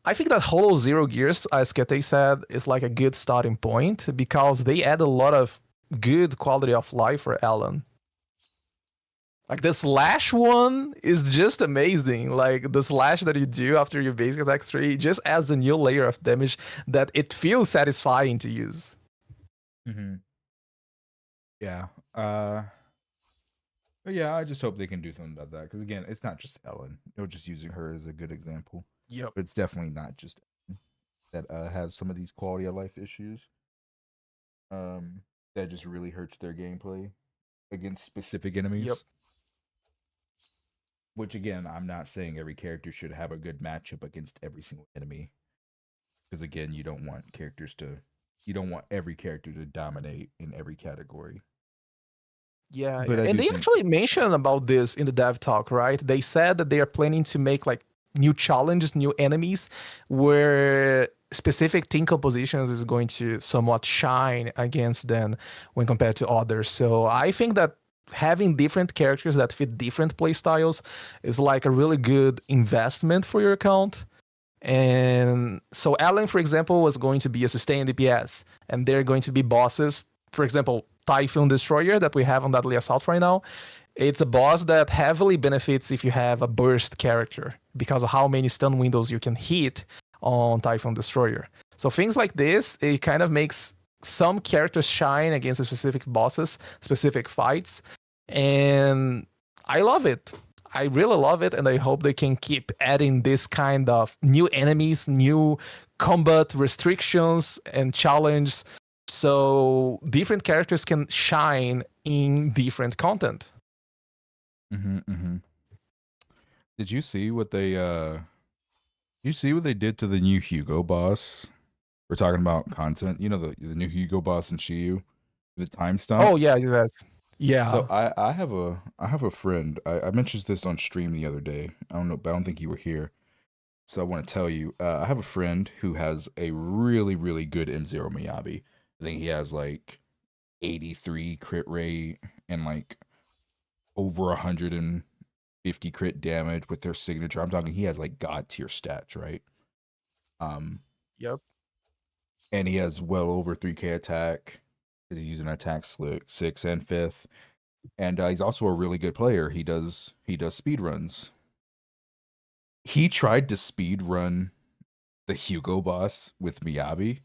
C: I think that Hollow Zero Gears, as Kete said, is like a good starting point because they add a lot of good quality of life for Ellen. Like the slash one is just amazing. Like the slash that you do after your basic attack 3 just adds a new layer of damage that it feels satisfying to use.
A: Mm-hmm. Yeah. But yeah, I just hope they can do something about that because again, it's not just Ellen. They're just using her as a good example.
C: Yep.
A: But it's definitely not just Ellen that has some of these quality of life issues. That just really hurts their gameplay against specific enemies.
C: Yep.
A: Which again, I'm not saying every character should have a good matchup against every single enemy. Because again, you don't want every character to dominate in every category.
C: Yeah,
A: But
C: and they actually mentioned about this in the dev talk, right? They said that they are planning to make like new challenges, new enemies, where specific team compositions is going to somewhat shine against them when compared to others. So I think that having different characters that fit different play styles is like a really good investment for your account. And so Ellen, for example, was going to be a sustained DPS, and they're going to be bosses. For example, Typhoon Destroyer that we have on Deadly Assault right now. It's a boss that heavily benefits if you have a burst character because of how many stun windows you can hit on Typhoon Destroyer. So things like this, it kind of makes some characters shine against specific bosses, specific fights. And I love it. I really love it, and I hope they can keep adding this kind of new enemies, new combat restrictions and challenge, so different characters can shine in different content.
A: Did you see what they did to the new Hugo boss? We're talking about content. You know the new Hugo boss in Shiyu, the time stomp.
C: Oh yeah, yes. Yeah.
A: So I have a friend. I mentioned this on stream the other day. I don't know, but I don't think you were here. So I want to tell you, I have a friend who has a really, really good M0 Miyabi. I think he has like 83 crit rate and like over 100 and 50 crit damage with their signature. I'm talking he has like god tier stats, right?
C: Yep.
A: And he has well over 3k attack because he's using attack 6 and 5th. And he's also a really good player. He does speed runs. He tried to speed run the Hugo boss with Miyabi,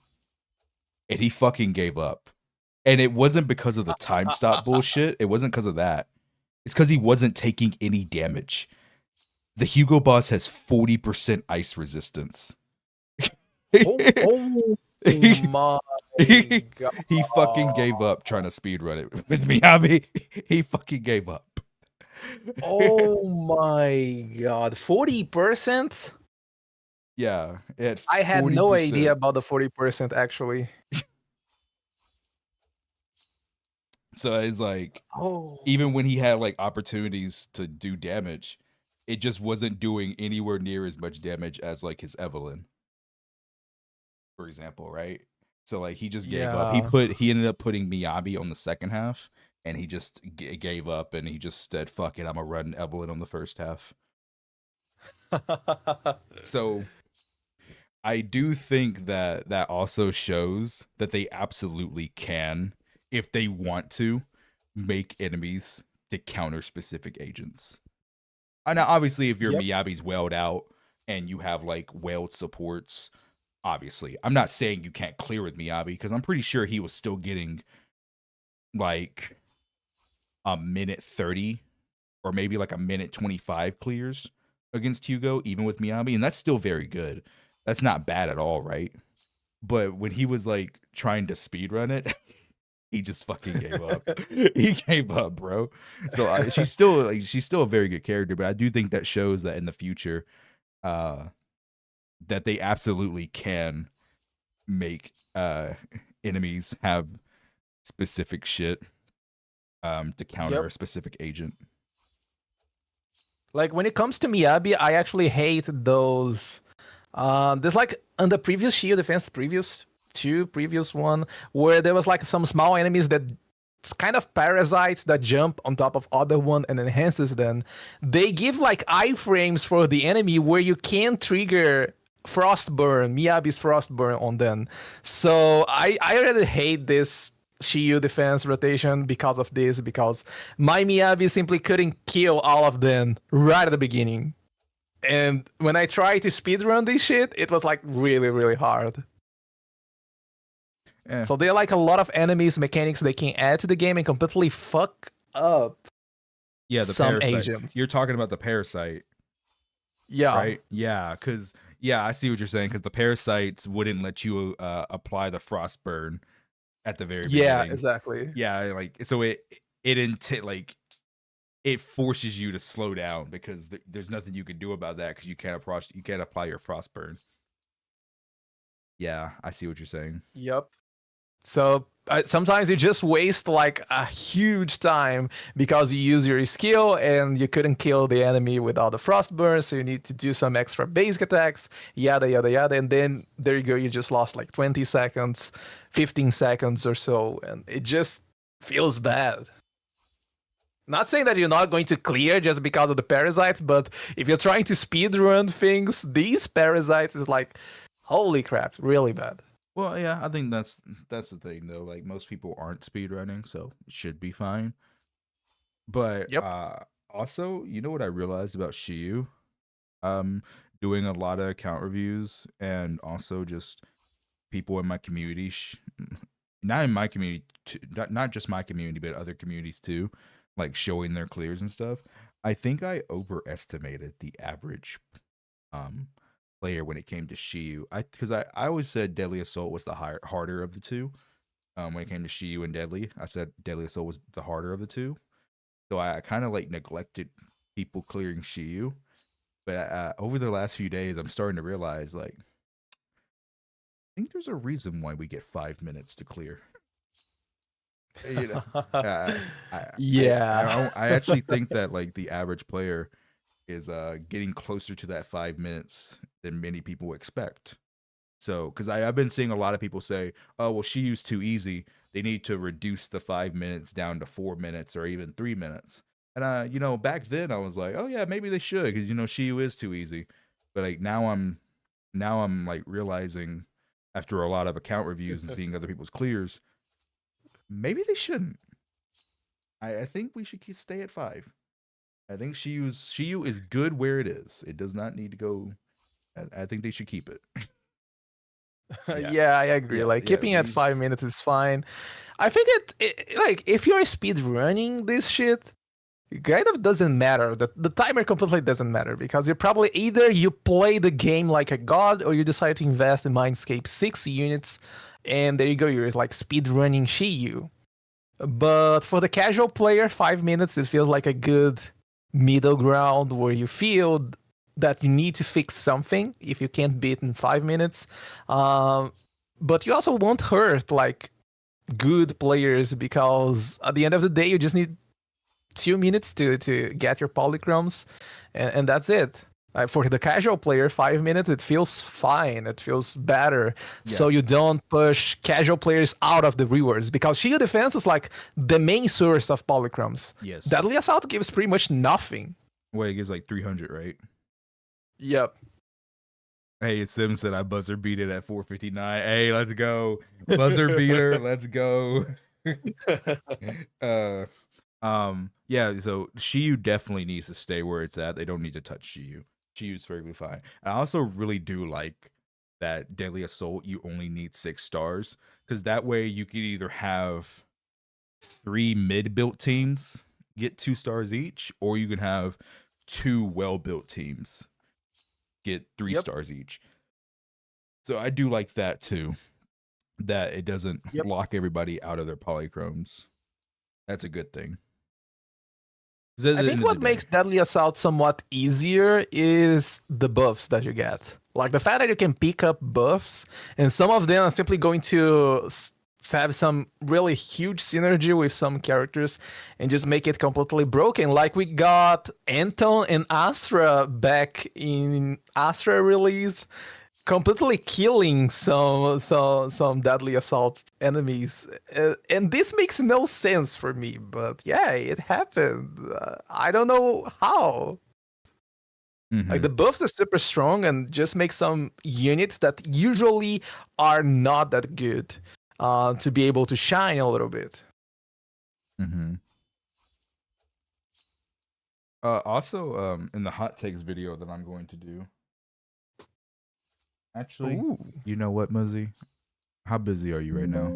A: and he fucking gave up. And it wasn't because of the time stop bullshit. It wasn't because of that. It's because he wasn't taking any damage. The Hugo boss has 40% ice resistance.
C: Oh my god.
A: He fucking gave up trying to speed run it with Miyabi. He fucking gave up.
C: Oh my god. 40%?
A: Yeah, at 40%.
C: I had no idea about the 40% actually.
A: So it's like,
C: Oh.
A: even when he had like opportunities to do damage, it just wasn't doing anywhere near as much damage as like his Evelyn, for example, right? So like he just gave up.
C: Yeah.
A: He ended up putting Miyabi on the second half, and he just gave up, and he just said, "Fuck it, I'm gonna run Evelyn on the first half." So I do think that that also shows that they absolutely can, if they want to, make enemies to counter specific agents. Now, obviously, if your
C: Yep.
A: Miyabi's wailed out and you have like wailed supports, obviously, I'm not saying you can't clear with Miyabi, because I'm pretty sure he was still getting like a minute 30 or maybe like a minute 25 clears against Hugo, even with Miyabi, and that's still very good. That's not bad at all, right? But when he was like trying to speedrun it, he just fucking gave up. He gave up, bro. So she's still a very good character, but I do think that shows that in the future, that they absolutely can make enemies have specific shit to counter
C: Yep.
A: a specific agent.
C: Like when it comes to Miyabi, I actually hate those. There's like on the previous Shield Defense, previous one, where there was like some small enemies that it's kind of parasites that jump on top of other one and enhances them. They give like iframes for the enemy where you can trigger Frostburn, Miyabi's Frostburn on them. So I really hate this Shield defense rotation because of this, because my Miyabi simply couldn't kill all of them right at the beginning. And when I tried to speedrun this shit, it was like really, really hard.
A: Yeah.
C: So there are like a lot of enemies, mechanics they can add to the game and completely fuck up
A: Yeah, the
C: some
A: parasite.
C: agents.
A: You're talking about the parasite,
C: Yeah.
A: right? Yeah, because I see what you're saying. Because the parasites wouldn't let you apply the frostburn at the very
C: Yeah,
A: beginning.
C: exactly.
A: Yeah, like so like it forces you to slow down, because there's nothing you can do about that, because you can't apply your frostburn. Yeah, I see what you're saying.
C: Yep. So sometimes you just waste like a huge time because you use your skill and you couldn't kill the enemy without the frostburn, so you need to do some extra basic attacks, yada yada yada, and then there you go, you just lost like 20 seconds, 15 seconds or so, and it just feels bad. Not saying that you're not going to clear just because of the parasites, but if you're trying to speedrun things, these parasites is like, holy crap, really bad.
A: Well, yeah, I think that's the thing though. Like most people aren't speedrunning, so it should be fine. But
C: Yep.
A: Also, you know what I realized about Shiyu? Doing a lot of account reviews, and also just people in my community, not in my community, not just my community, but other communities too, like showing their clears and stuff. I think I overestimated the average player when it came to Shiyu. Because I always said Deadly Assault was the harder of the two. When it came to Shiyu and Deadly, I said Deadly Assault was the harder of the two. So I kind of like neglected people clearing Shiyu. But over the last few days, I'm starting to realize, like, I think there's a reason why we get 5 minutes to clear. You know,
C: Yeah.
A: I actually think that like the average player is getting closer to that 5 minutes than many people expect. So, because I've been seeing a lot of people say, "Oh, well, she used too easy. They need to reduce the 5 minutes down to 4 minutes or even 3 minutes." And you know, back then I was like, oh yeah, maybe they should, because you know, Shiyu is too easy. But like now I'm like realizing after a lot of account reviews and seeing other people's clears, maybe they shouldn't. I think we should stay at 5. I think Shiyu is good where it is. It does not need to go. I think they should keep it. Yeah.
C: Yeah, I agree.
A: Yeah,
C: Like
A: yeah,
C: keeping at 5 minutes is fine. I think like if you're speed running this shit, it kind of doesn't matter. The timer completely doesn't matter because you're probably either you play the game like a god or you decide to invest in Mindscape 6 units, and there you go. You're like speed running Shiyu. But for the casual player, 5 minutes it feels like a good middle ground where you feel that you need to fix something if you can't beat in 5 minutes. But you also won't hurt like good players because at the end of the day, you just need 2 minutes to get your polychromes, and that's it. For the casual player, 5 minutes it feels fine. It feels better. So
A: Yeah.
C: you don't push casual players out of the rewards because shield defense is like the main source of polychromes.
A: Yes.
C: Deadly Assault gives pretty much nothing.
A: Wait, it gives like 300, right?
C: Yep.
A: Hey, Sim said I buzzer beat it at 459. Hey, let's go. Buzzer beater, let's go. Yeah, so Shiyu definitely needs to stay where it's at. They don't need to touch Shiyu. Shiyu's perfectly fine. I also really do like that Deadly Assault, you only need 6 stars, because that way you could either have 3 mid-built teams get 2 stars each, or you can have 2 well-built teams get 3 stars each. So I do like that too, that it doesn't lock everybody out of their polychromes. That's a good thing.
C: I think what makes Deadly Assault somewhat easier is the buffs that you get. Like the fact that you can pick up buffs, and some of them are simply going to have some really huge synergy with some characters and just make it completely broken. Like we got Anton and Astra back in Astra release, completely killing some Deadly Assault enemies, and this makes no sense for me. But yeah, it happened. I don't know how. Like the buffs are super strong and just make some units that usually are not that good to be able to shine a little bit.
A: Also, in the hot takes video that I'm going to do. Actually, you know what, Muzzy? How busy are you right now?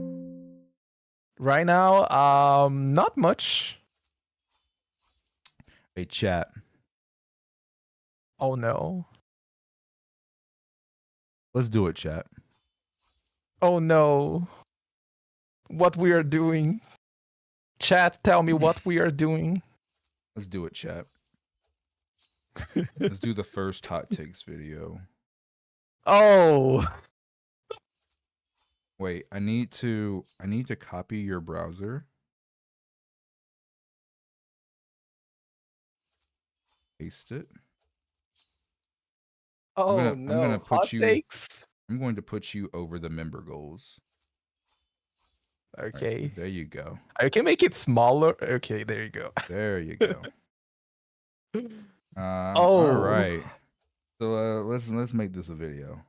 C: Right now, not much.
A: Hey, chat.
C: Oh no.
A: Let's do it, chat.
C: Oh no. What we are doing. Chat, tell me what we are doing.
A: Let's do it, chat. Let's do the first hot takes video.
C: Oh.
A: Wait, I need to copy your browser. Paste it.
C: Oh
A: I'm gonna put
C: hot
A: you.
C: takes.
A: I'm going to put you over the member goals.
C: Okay.
A: Right, there you go.
C: I can make it smaller. Okay, there you go.
A: There you go. All right. So let's make this a video.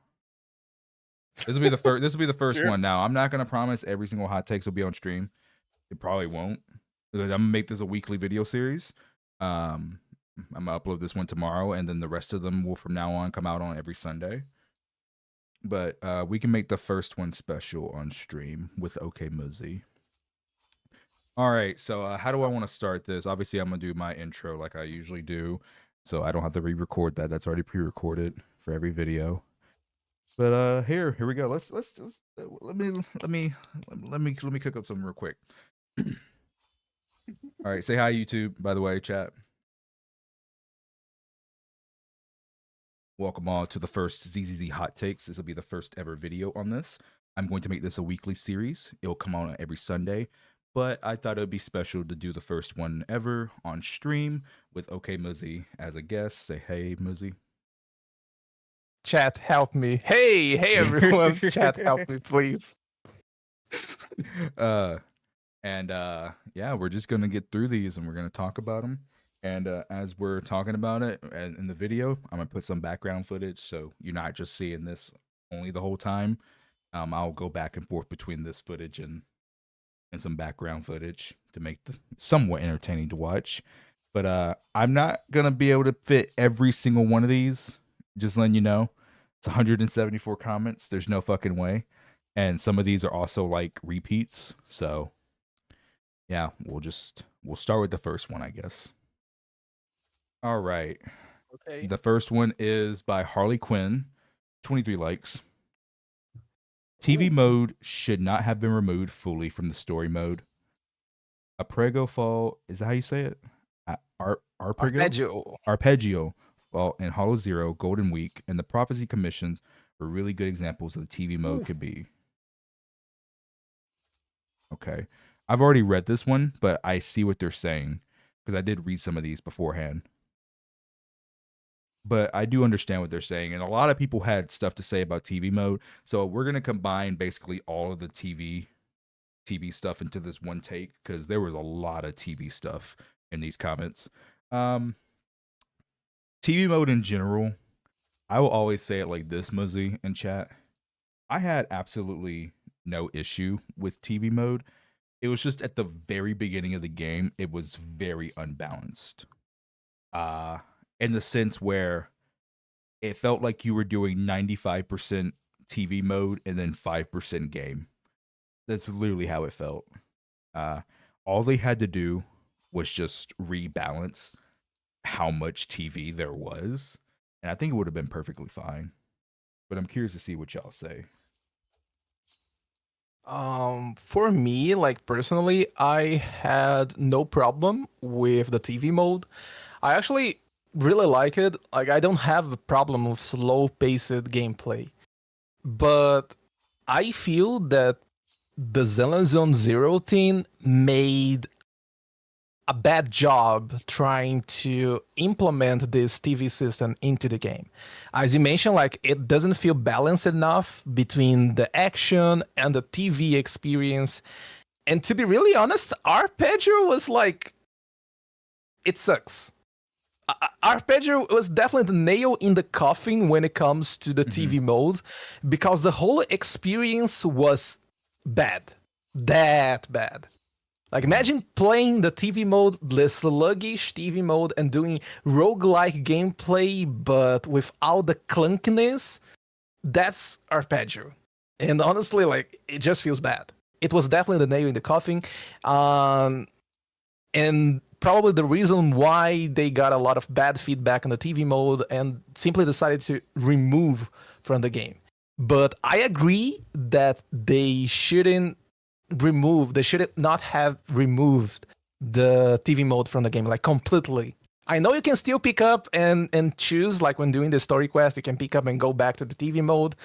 A: This will be the first. This will be the first one. Now I'm not gonna promise every single hot takes will be on stream. It probably won't. I'm gonna make this a weekly video series. I'm gonna upload this one tomorrow, and then the rest of them will from now on come out on every Sunday. But we can make the first one special on stream with OK Muzzy. All right, so how do I want to start this? Obviously, I'm gonna do my intro like I usually do, so I don't have to re-record that. That's already pre-recorded for every video. But here we go. Let's let me cook up something real quick. All right, say hi YouTube. By the way, chat. Welcome all to the first ZZZ hot takes. This will be the first ever video on this. I'm going to make this a weekly series. It'll come out every Sunday. But I thought it would be special to do the first one ever on stream with OK Muzzy as a guest. Say hey, Muzzy.
C: Chat, help me. Hey everyone. Chat, help me, please.
A: Yeah, we're just gonna get through these and we're gonna talk about them. And as we're talking about it in the video, I'm gonna put some background footage so you're not just seeing this only the whole time. I'll go back and forth between this footage and some background footage to make the somewhat entertaining to watch. But I'm not gonna be able to fit every single one of these. Just letting you know, it's 174 comments. There's no fucking way. And some of these are also like repeats. So yeah, we'll start with the first one, I guess. All right.
C: Okay.
A: The first one is by Harley Quinn, 23 likes. TV
C: Ooh.
A: mode should not have been removed fully from the story mode. Arpeggio fall, is that how you say it?
C: Arpeggio.
A: Arpeggio fall in Hollow Zero, Golden Week, and the Prophecy Commissions were really good examples of the TV mode
C: Ooh.
A: could be. Okay. I've already read this one, but I see what they're saying because I did read some of these beforehand. But I do understand what they're saying, and a lot of people had stuff to say about TV mode. So we're gonna combine basically all of the TV stuff into this one take because there was a lot of TV stuff in these comments. TV mode in general, I will always say it like this, Muzzy in chat. I had absolutely no issue with TV mode. It was just at the very beginning of the game, it was very unbalanced. In the sense where it felt like you were doing 95% TV mode and then 5% game. That's literally how it felt. All they had to do was just rebalance how much TV there was, and I think it would have been perfectly fine. But I'm curious to see what y'all say.
C: For me, like personally, I had no problem with the TV mode. I actually really like it. Like I don't have a problem with slow-paced gameplay. But I feel that the Zenless Zone Zero team made a bad job trying to implement this TV system into the game. As you mentioned, like it doesn't feel balanced enough between the action and the TV experience. And to be really honest, Arpeggio was like, it sucks. Arpeggio was definitely the nail in the coffin when it comes to the TV mode because the whole experience was bad. That bad. Like imagine playing the TV mode, the sluggish TV mode, and doing roguelike gameplay, but without the clunkiness. That's Arpeggio. And honestly, like it just feels bad. It was definitely the nail in the coffin. And probably the reason why they got a lot of bad feedback on the TV mode and simply decided to remove from the game. But I agree that they should not have removed the TV mode from the game, like completely. I know you can still pick up and choose, like when doing the story quest, you can pick up and go back to the TV mode.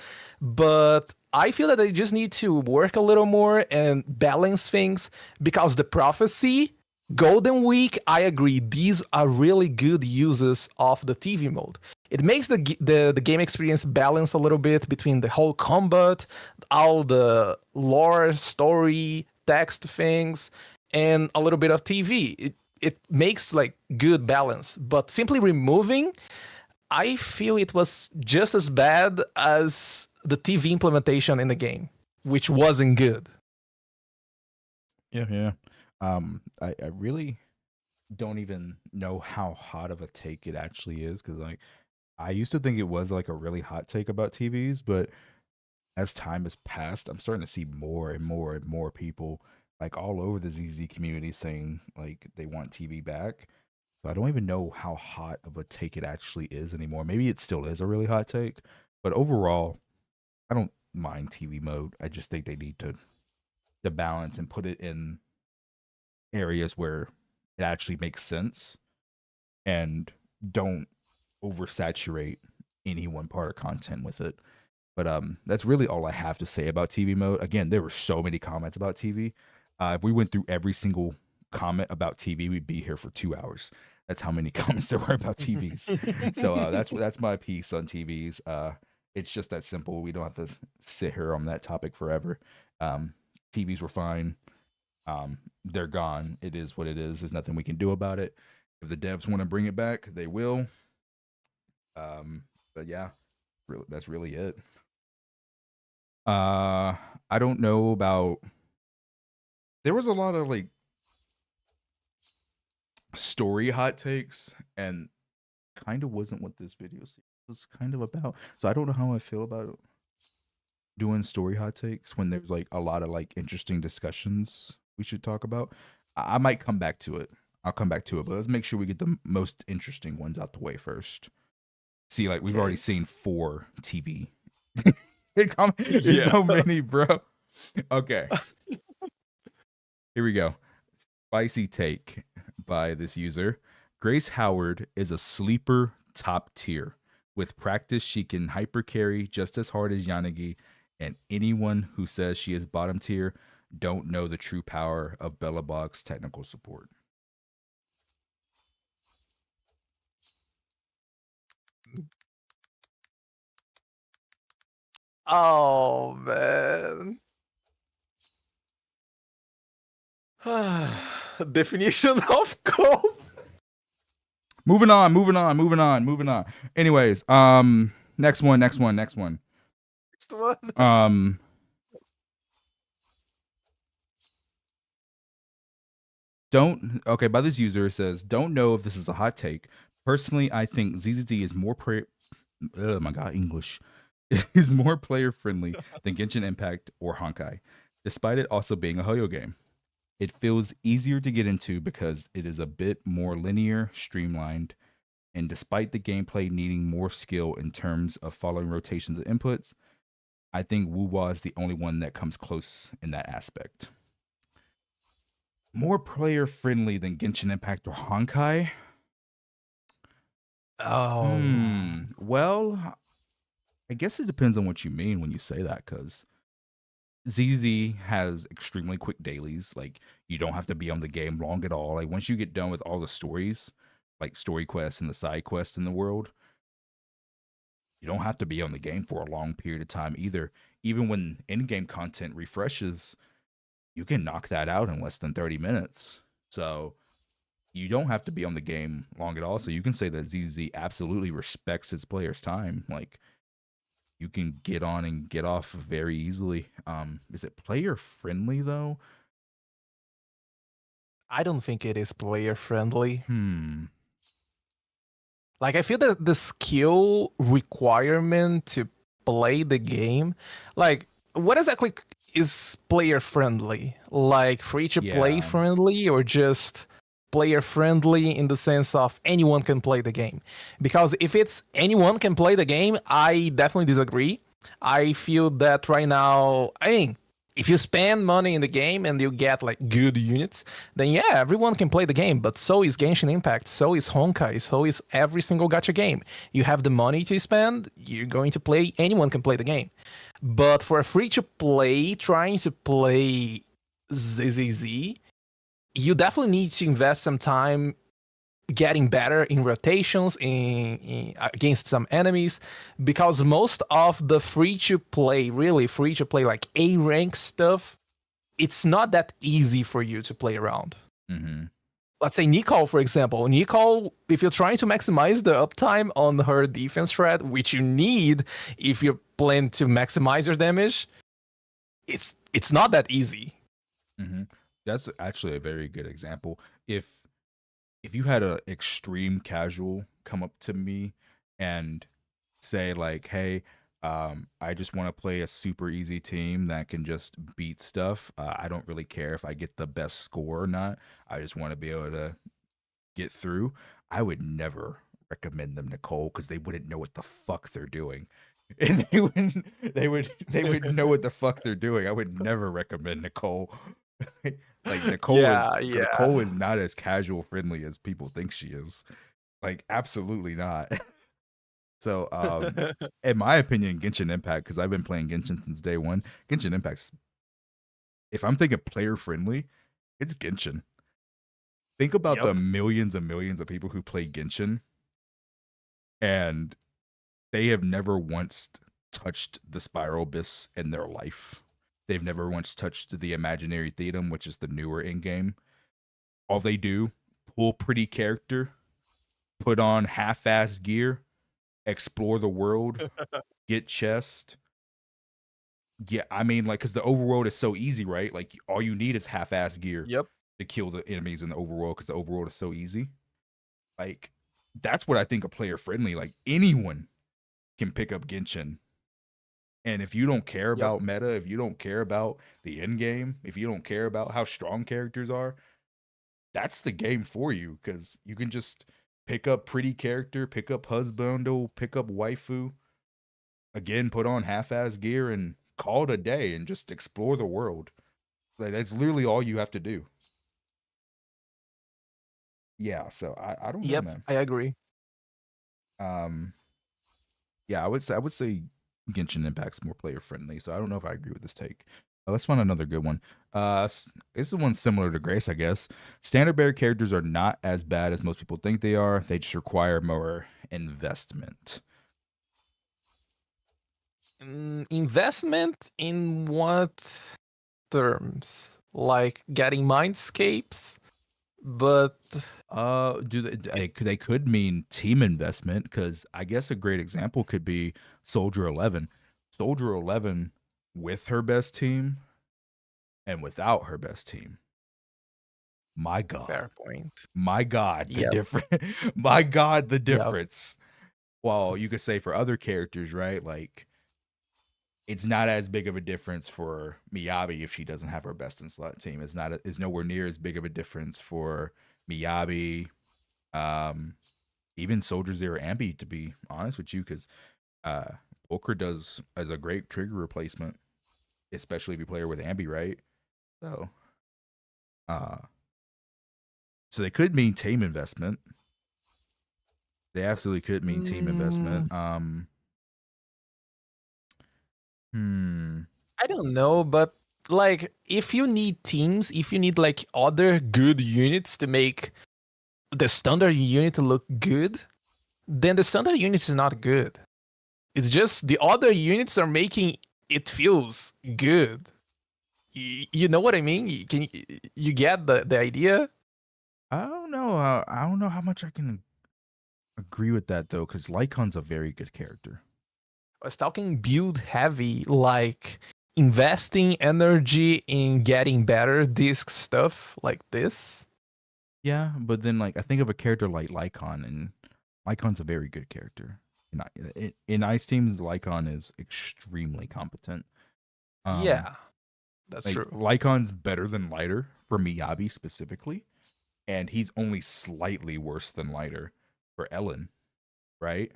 C: But I feel that they just need to work a little more and balance things because the prophecy, Golden Week, I agree, these are really good uses of the TV mode. It makes the game experience balance a little bit between the whole combat, all the lore, story, text things, and a little bit of TV. It makes like good balance, but simply removing, I feel it was just as bad as the TV implementation in the game, which wasn't good.
A: Yeah. I really don't even know how hot of a take it actually is because like I used to think it was like a really hot take about TVs, but as time has passed, I'm starting to see more and more and more people like all over the ZZ community saying like they want TV back. So I don't even know how hot of a take it actually is anymore. Maybe it still is a really hot take, but overall, I don't mind TV mode. I just think they need to balance and put it in areas where it actually makes sense and don't oversaturate any one part of content with it. But that's really all I have to say about TV mode. Again, there were so many comments about TV. If we went through every single comment about TV, we'd be here for 2 hours. That's how many comments there were about TVs. So that's my piece on TVs. It's just that simple. We don't have to sit here on that topic forever. TVs were fine. They're gone. It is what it is. There's nothing we can do about it. If the devs want to bring it back, they will. But yeah, really, that's really it. I don't know about. There was a lot of like story hot takes, and kind of wasn't what this video was kind of about. So I don't know how I feel about doing story hot takes when there's like a lot of like interesting discussions we should talk about. I might come back to it. I'll come back to it, but let's make sure we get the most interesting ones out the way first. See, like we've already
C: Okay.
A: seen 4 TV. There's so many, bro. Okay, here we go. Spicy take by this user. Grace Howard is a sleeper top tier. With practice, she can hyper carry just as hard as Yanagi, and anyone who says she is bottom tier don't know the true power of Bellabog's technical support.
C: Oh man. Definition of cope.
A: Moving on. Anyways, next one.
C: Next one.
A: By this user it says, don't know if this is a hot take. Personally, I think ZZZ is more oh my god, English is more player friendly than Genshin Impact or Honkai, despite it also being a Hoyo game. It feels easier to get into because it is a bit more linear, streamlined, and despite the gameplay needing more skill in terms of following rotations and inputs, I think Wuwa is the only one that comes close in that aspect. More player friendly than Genshin Impact or Honkai?
C: Oh.
A: Well, I guess it depends on what you mean when you say that, because ZZ has extremely quick dailies. Like, you don't have to be on the game long at all. Like, once you get done with all the stories, like story quests and the side quests in the world, you don't have to be on the game for a long period of time either. Even when in-game content refreshes, you can knock that out in less than 30 minutes. So you don't have to be on the game long at all. So you can say that ZZ absolutely respects its players' time. Like, you can get on and get off very easily. Is it player friendly though?
C: I don't think it is player friendly.
A: Hmm.
C: Like, I feel that the skill requirement to play the game, like, what exactly is player friendly? Like, free to play
A: Yeah.
C: friendly, or just player friendly in the sense of anyone can play the game? Because if it's anyone can play the game, I definitely disagree. I feel that right now, I mean, if you spend money in the game and you get like good units, then yeah, everyone can play the game. But so is Genshin Impact, so is Honkai, so is every single gacha game. You have the money to spend, you're going to play, anyone can play the game. But for a free to play, trying to play ZZZ, you definitely need to invest some time getting better in rotations in against some enemies, because most of the free to play, really free to play, like A rank stuff, it's not that easy for you to play around.
A: Mm-hmm.
C: Let's say Nicole, for example. Nicole, if you're trying to maximize the uptime on her defense threat, which you need if you plan to maximize your damage, it's not that easy.
A: Mm-hmm. That's actually a very good example. If you had a extreme casual come up to me and say like, "Hey, I just want to play a super easy team that can just beat stuff. I don't really care if I get the best score or not. I just want to be able to get through." I would never recommend them Nicole, because they wouldn't know what the fuck they're doing. And they would know what the fuck they're doing. I would never recommend Nicole. Like,
C: Yeah,
A: Nicole
C: yeah.
A: is not as casual friendly as people think she is. Like, absolutely not. So, in my opinion, Genshin Impact, because I've been playing Genshin since day one, Genshin Impact's, if I'm thinking player friendly, it's Genshin. Think about the
C: Yep.
A: millions and millions of people who play Genshin, and they have never once touched the Spiral Abyss in their life. They've never once touched the Imaginary Theatem, which is the newer in game. All they do, pull pretty character, put on half-ass gear, explore the world, get chest. Yeah, I mean, like, because the overworld is so easy, right? Like, all you need is half-ass gear
C: Yep.
A: to kill the enemies in the overworld because the overworld is so easy. Like, that's what I think of player friendly. Like, anyone can pick up Genshin. And if you don't care
C: Yep.
A: about meta, if you don't care about the end game, if you don't care about how strong characters are, that's the game for you because you can just pick up pretty character, pick up husbando, pick up waifu, again, put on half-ass gear and call it a day and just explore the world. Like, that's literally all you have to do. Yeah, so I don't know,
C: Yep.
A: man.
C: I agree.
A: Yeah, I would say Genshin Impact's more player friendly, so I don't know if I agree with this take. Let's find another good one. This is one similar to Grace, I guess. Standard bearer characters are not as bad as most people think they are. They just require more investment.
C: Investment in what terms? Like getting mindscapes, but
A: Do they could mean team investment because I guess a great example could be Soldier 11. Soldier 11 with her best team and without her best team. My God.
C: fair point.
A: My God, the
C: Yep.
A: difference. My God, the
C: Yep.
A: difference. Well, you could say for other characters, right? Like, it's not as big of a difference for Miyabi if she doesn't have her best in slot team. It's nowhere near as big of a difference for Miyabi, even Soldier Zero Ambi, to be honest with you, because Poker does as a great trigger replacement, especially if you play her with Ambi, right? So, so they could mean team investment. They absolutely could mean team investment.
C: I don't know, but like if you need teams, if you need like other good units to make the standard unit look good, then the standard unit is not good. It's just the other units are making it feels good. You know what I mean? You get the idea?
A: I don't know. I don't know how much I can agree with that though, because Lycon's a very good character.
C: I was talking build heavy, like investing energy in getting better disc stuff like this.
A: Yeah, but then like I think of a character like Lycon, and Lycon's a very good character. In Ice Teams, Lycon is extremely competent.
C: Yeah, that's
A: like,
C: true.
A: Lycon's better than Lighter for Miyabi specifically, and he's only slightly worse than Lighter for Ellen, right?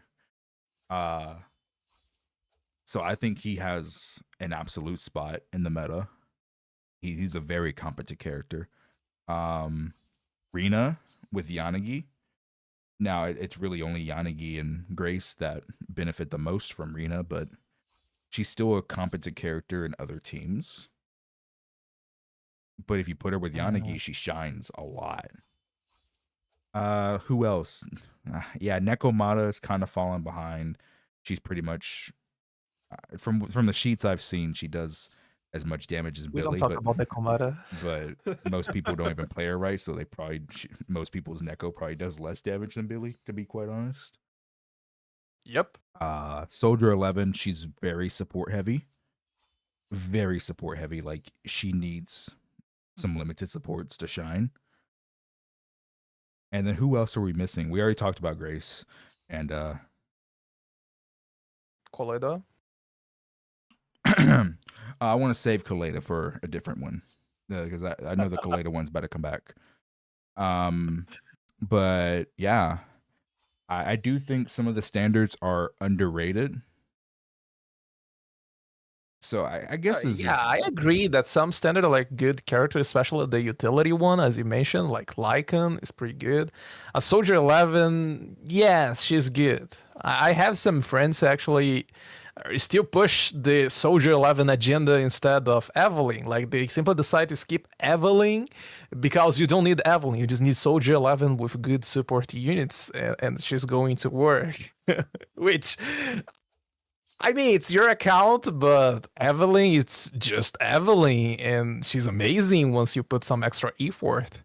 A: So I think he has an absolute spot in the meta. He's a very competent character. Rina with Yanagi. Now it's really only Yanagi and Grace that benefit the most from Rina, but she's still a competent character in other teams. But if you put her with Yanagi, she shines a lot. Who else? Yeah, Nekomata is kind of falling behind. She's pretty much from the sheets I've seen, she does as much damage as
C: We
A: Billy.
C: don't talk about the Komata.
A: But most people don't even play her right, so most people's Neko probably does less damage than Billy, to be quite honest.
C: Yep.
A: Soldier 11, she's very support heavy. Very support heavy. Like, she needs some limited supports to shine. And then who else are we missing? We already talked about Grace and
C: Coleda.
A: I want to save Kaleda for a different one because I know the Kaleda one's about to come back. But yeah, I do think some of the standards are underrated. So I guess
C: I agree that some standard are like good characters, especially the utility one, as you mentioned, like Lycan is pretty good. A Soldier 11, yes, she's good. I have some friends who actually still push the Soldier 11 agenda instead of Evelyn. Like they simply decide to skip Evelyn because you don't need Evelyn. You just need Soldier 11 with good support units, and she's going to work. Which, I mean, it's your account, but Evelyn, it's just Evelyn, and she's amazing once you put some extra effort.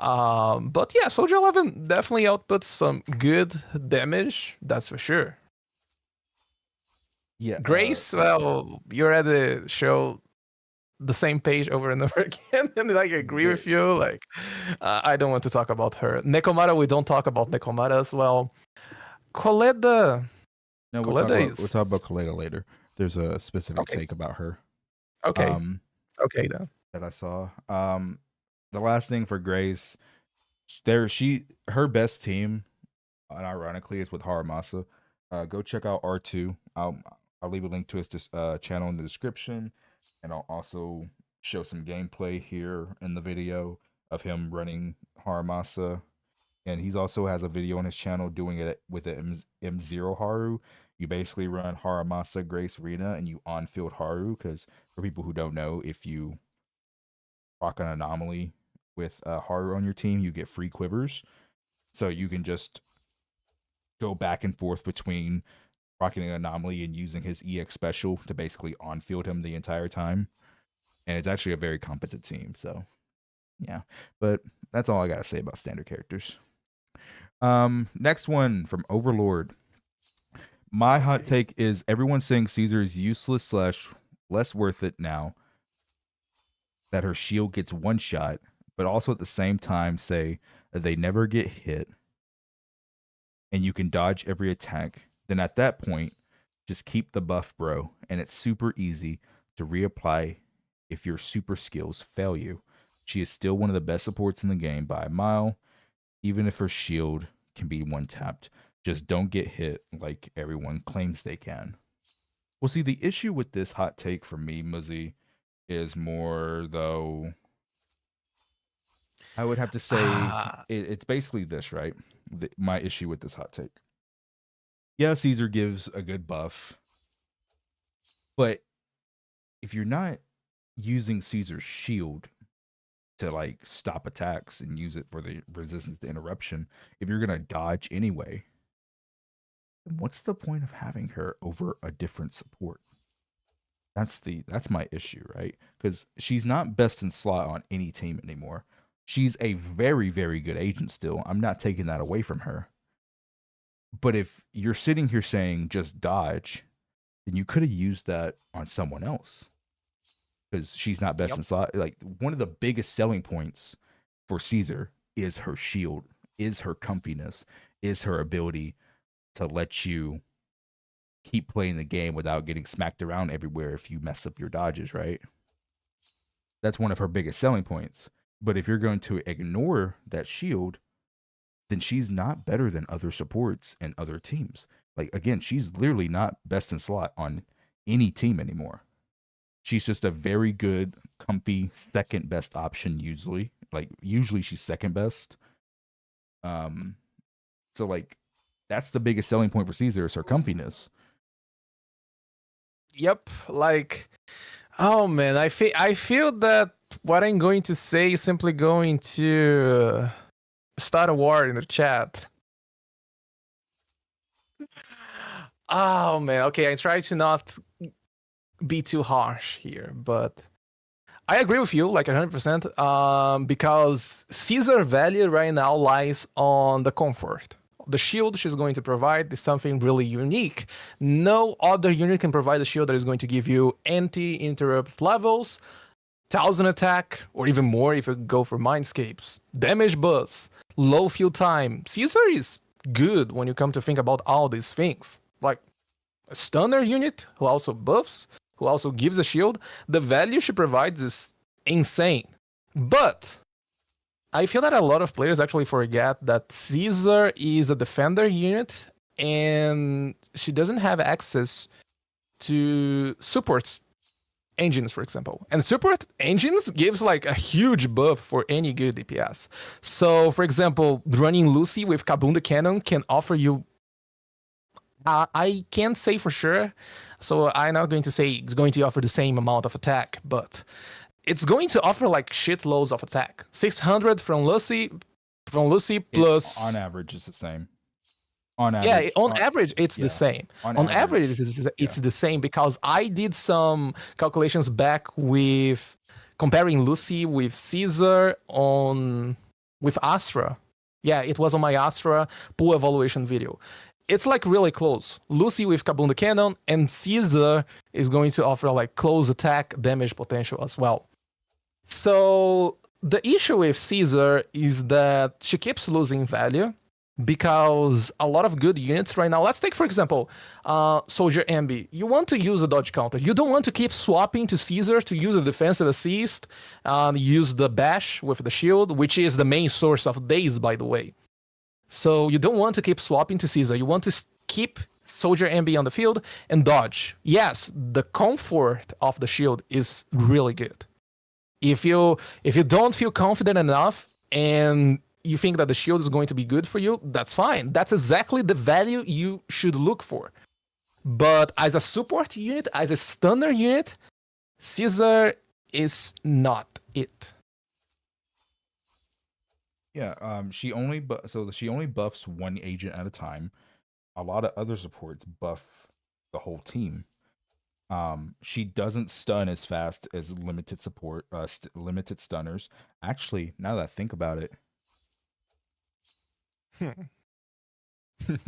C: But yeah, Soldier 11 definitely outputs some good damage, that's for sure.
A: Yeah.
C: Grace, well, you already show the same page over and over again, and I agree with you. Like, I don't want to talk about her. Nekomata, we don't talk about Nekomata as well. Koleda.
A: No,
C: Koleda
A: we'll talk about Kaleda later. There's a specific
C: Okay.
A: take about her.
C: Okay. Okay then.
A: That I saw. The last thing for Grace, her best team, unironically, is with Haramasa. Go check out R2. I'll leave a link to his channel in the description, and I'll also show some gameplay here in the video of him running Haramasa. And he's also has a video on his channel doing it with the M0 Haru. You basically run Haramasa, Grace, Rina, and you on-field Haru. Because for people who don't know, if you rock an anomaly with Haru on your team, you get free quivers. So you can just go back and forth between rocking an anomaly and using his EX special to basically on-field him the entire time. And it's actually a very competent team. So yeah, but that's all I gotta say about standard characters. Next one from Overlord. My hot take is everyone's saying Caesar is useless / less worth it now that her shield gets one shot, but also at the same time say that they never get hit and you can dodge every attack. Then at that point, just keep the buff, bro, and it's super easy to reapply if your super skills fail you. She is still one of the best supports in the game by a mile, even if her shield can be one tapped. Just don't get hit like everyone claims they can. Well, see, the issue with this hot take for me, Muzzy, is more though. I would have to say it's basically this, right? My issue with this hot take. Yeah, Caesar gives a good buff, but if you're not using Caesar's shield to like stop attacks and use it for the resistance to interruption, if you're gonna dodge anyway, then what's the point of having her over a different support? That's my issue, right? Because she's not best in slot on any team anymore. She's a very, very good agent still. I'm not taking that away from her. But if you're sitting here saying just dodge, then you could have used that on someone else. Because she's not best in slot. Like one of the biggest selling points for Caesar is her shield, is her comfiness, is her ability to let you keep playing the game without getting smacked around everywhere if you mess up your dodges, right? That's one of her biggest selling points. But if you're going to ignore that shield, then she's not better than other supports and other teams. Like, again, she's literally not best in slot on any team anymore. She's just a very good, comfy, second best option usually. Like, usually she's second best. So, like, that's the biggest selling point for Caesar is her comfiness.
C: Yep, like, oh man, I feel that what I'm going to say is simply going to start a war in the chat. Oh man, okay, I try to not be too harsh here, but I agree with you like 100%, because Caesar value right now lies on the comfort. The shield she's going to provide is something really unique. No other unit can provide a shield that is going to give you anti-interrupt levels, 1000 attack, or even more if you go for Mindscapes, damage buffs, low field time. Caesar is good when you come to think about all these things. Like a stunner unit who also buffs, who also gives a shield. The value she provides is insane. But I feel that a lot of players actually forget that Caesar is a defender unit and she doesn't have access to support engines, for example. And support engines gives like a huge buff for any good DPS. So, for example, running Lucy with Kabunda Cannon can offer you... I can't say for sure, so I'm not going to say it's going to offer the same amount of attack, but it's going to offer like shitloads of attack. 600 from Lucy plus...
A: on average, it's the same. On average,
C: on average, it's the same. On average, it's the same because I did some calculations back with comparing Lucy with Caesar on with Astra. Yeah, it was on my Astra pool evaluation video. It's like really close. Lucy with Kabunda Cannon, and Caesar is going to offer like close attack damage potential as well. So the issue with Caesar is that she keeps losing value because a lot of good units right now. Let's take, for example, Soldier Ambi. You want to use a dodge counter. You don't want to keep swapping to Caesar to use a defensive assist, use the bash with the shield, which is the main source of days, by the way. So you don't want to keep swapping to Caesar. You want to keep Soldier Ambi on the field and dodge. Yes, the comfort of the shield is really good. If you don't feel confident enough and you think that the shield is going to be good for you, that's fine. That's exactly the value you should look for. But as a support unit, as a stunner unit, Caesar is not it.
A: Yeah, she only buffs one agent at a time. A lot of other supports buff the whole team. She doesn't stun as fast as limited support, limited stunners. Actually, now that I think about it,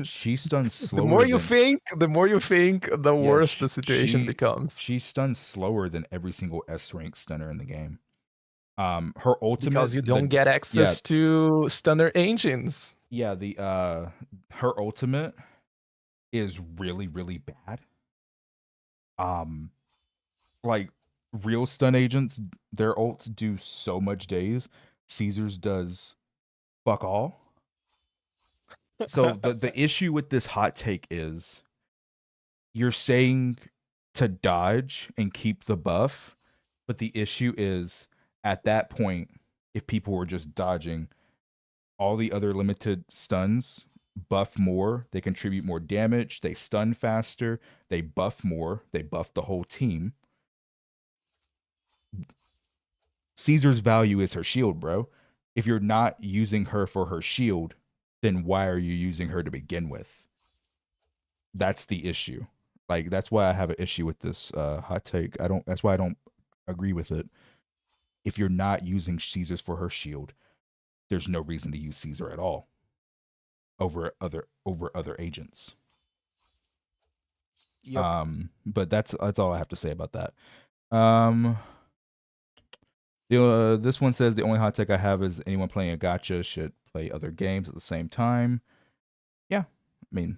A: she stuns slower.
C: The more you think, the worse the situation becomes.
A: She stuns slower than every single S rank stunner in the game. Her ultimate,
C: because you don't get access to stunner engines.
A: Yeah, her ultimate is really, really bad. Like real stun agents, their ults do so much days. Caesar's does fuck all. So the issue with this hot take is you're saying to dodge and keep the buff, but the issue is at that point, if people were just dodging, all the other limited stuns buff more, they contribute more damage, they stun faster, they buff more, they buff the whole team. Caesar's value is her shield, bro. If you're not using her for her shield, then why are you using her to begin with? That's the issue. Like, that's why I have an issue with this hot take. That's why I don't agree with it. If you're not using Caesar's for her shield, there's no reason to use Caesar at all over other agents.
C: Yep.
A: But that's all I have to say about that. This one says the only hot take I have is anyone playing a gacha should play other games at the same time. Yeah, I mean,